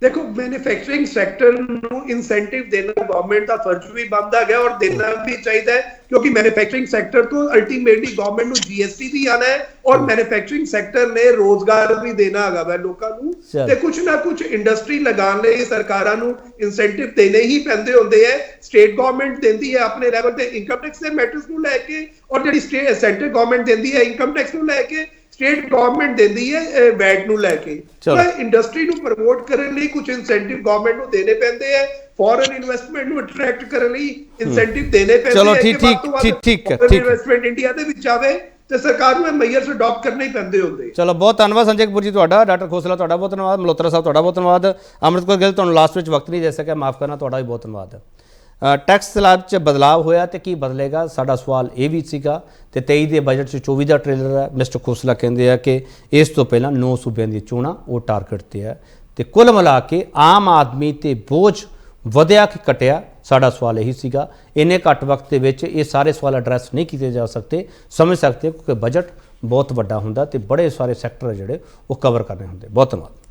ਦੇਖੋ, ਮੈਨੂਫੈਕਚਰਿੰਗ ਸੈਕਟਰ ਨੂੰ ਇਨਸੈਂਟਿਵ ਦੇਣਾ ਗਵਰਨਮੈਂਟ ਦਾ ਫਰਜ਼ ਵੀ ਬਣਦਾ ਹੈ ਔਰ ਦੇਣਾ ਵੀ ਚਾਹੀਦਾ ਹੈ, ਕਿਉਂਕਿ ਮੈਨੂਫੈਕਚਰਿੰਗ ਸੈਕਟਰ ਤੋਂ ਅਲਟੀਮੇਟਲੀ ਗਵਰਨਮੈਂਟ ਨੂੰ GST ਵੀ ਆਣਾ ਹੈ ਔਰ ਮੈਨੂਫੈਕਚਰਿੰਗ ਸੈਕਟਰ ਨੇ ਰੋਜ਼ਗਾਰ ਵੀ ਦੇਣਾ ਹੈਗਾ ਵਾ ਲੋਕਾਂ ਨੂੰ। ਤੇ ਕੁਝ ਨਾ ਕੁਝ ਇੰਡਸਟਰੀ ਲਗਾਉਣ ਲਈ ਸਰਕਾਰਾਂ ਨੂੰ ਇਨਸੈਂਟਿਵ ਦੇਣੇ ਹੀ ਪੈਂਦੇ ਹੁੰਦੇ ਹੈ। ਸਟੇਟ ਗਵਰਨਮੈਂਟ ਦਿੰਦੀ ਹੈ ਆਪਣੇ ਲੈਵਲ ਤੇ ਇਨਕਮ ਟੈਕਸ ਦੇ ਮੈਟਰਸ ਨੂੰ ਲੈ ਕੇ, ਔਰ ਜਿਹੜੀ ਸੈਂਟਰ ਗਵਰਨਮੈਂਟ ਦਿੰਦੀ ਹੈ ਇਨਕਮ ਟੈਕਸ ਨੂੰ ਲੈ ਕੇ। ਸਟੇਟ ਗਵਰਨਮੈਂਟ ਦਿੰਦੀ ਹੈ ਵੈਟ ਨੂੰ ਲੈ ਕੇ। ਚਲੋ। ਤਾਂ ਇੰਡਸਟਰੀ ਨੂੰ ਪ੍ਰਮੋਟ ਕਰਨ ਲਈ ਕੁਝ ਇਨਸੈਂਟਿਵ ਗਵਰਨਮੈਂਟ ਨੂੰ ਦੇਣੇ ਪੈਂਦੇ ਹੈ, ਫੋਰਨ ਇਨਵੈਸਟਮੈਂਟ ਨੂੰ ਅਟਰੈਕਟ ਕਰਨ ਲਈ ਇਨਸੈਂਟਿਵ ਦੇਣੇ ਪੈਂਦੇ ਚਲੋ, ਹੈ ਠੀਕ ਕਿ ਵੱਧ ਤੋਂ ਵੱਧ ਠੀਕ ਹੈ, foreign ਠੀਕ ਹੈ। ਇਨਵੈਸਟਮੈਂਟ ਇੰਡੀਆ ਦੇ ਵਿੱਚ ਆਵੇ ਤੇ ਸਰਕਾਰ ਨੂੰ ਇਹ ਮੇਜਰਸ ਅਡਾਪਟ ਕਰਨੇ ਹੀ ਪੈਂਦੇ ਹੁੰਦੇ। ਚਲੋ, ਬਹੁਤ ਧੰਨਵਾਦ ਸੰਜੇ ਕਪੂਰ ਜੀ ਤੁਹਾਡਾ, ਡਾਕਟਰ ਖੋਸਲਾ ਤੁਹਾਡਾ ਬਹੁਤ ਧੰਨਵਾਦ, ਮਲਹੋਤਰਾ ਸਾਹਿਬ ਤੁਹਾਡਾ ਬਹੁਤ ਧੰਨਵਾਦ, ਅੰਮ੍ਰਿਤ ਕੌਰ ਗਿੱਲ ਤੁਹਾਨੂੰ ਲਾਸਟ ਵਿੱਚ ਵਕਤ ਨਹੀਂ ਦੇ ਸਕਿਆ, ਮਾਫ ਕਰਨਾ, ਤੁਹਾਡਾ ਵੀ ਬਹੁਤ ਧੰਨਵਾਦ। ਟੈਕਸ ਸਲੈਬ 'ਚ ਬਦਲਾਅ ਹੋਇਆ ਤੇ ਕੀ ਬਦਲੇਗਾ, ਸਾਡਾ ਸਵਾਲ ਇਹ ਵੀ ਸੀਗਾ। ਤੇ 23 ਦੇ ਬਜਟ 'ਚ 24 ਦਾ ਟ੍ਰੇਲਰ ਹੈ। ਮਿਸਟਰ ਖੋਸਲਾ ਕਹਿੰਦੇ ਆ ਕਿ ਇਸ ਤੋਂ ਪਹਿਲਾਂ 9 ਸੂਬਿਆਂ ਦੀਆਂ ਚੋਣਾਂ ਉਹ ਟਾਰਗੇਟ ਤੇ ਹੈ ਤੇ ਕੁੱਲ ਮਿਲਾ ਕੇ ਆਮ ਆਦਮੀ ਤੇ ਬੋਝ ਵਧਿਆ ਕਿ ਘਟਿਆ, ਸਾਡਾ ਸਵਾਲ ਇਹੀ ਸੀਗਾ। ਇੰਨੇ ਘੱਟ ਵਕਤ ਦੇ ਵਿੱਚ ਇਹ ਸਾਰੇ ਸਵਾਲ ਐਡਰੈਸ ਨਹੀਂ ਕੀਤੇ ਜਾ ਸਕਦੇ, ਸਮਝ ਸਕਦੇ ਕਿਉਂਕਿ ਬਜਟ ਬਹੁਤ ਵੱਡਾ ਹੁੰਦਾ ਤੇ ਬੜੇ ਸਾਰੇ ਸੈਕਟਰ ਜਿਹੜੇ ਉਹ ਕਵਰ ਕਰਨੇ ਹੁੰਦੇ। ਬਹੁਤ ਧੰਨਵਾਦ।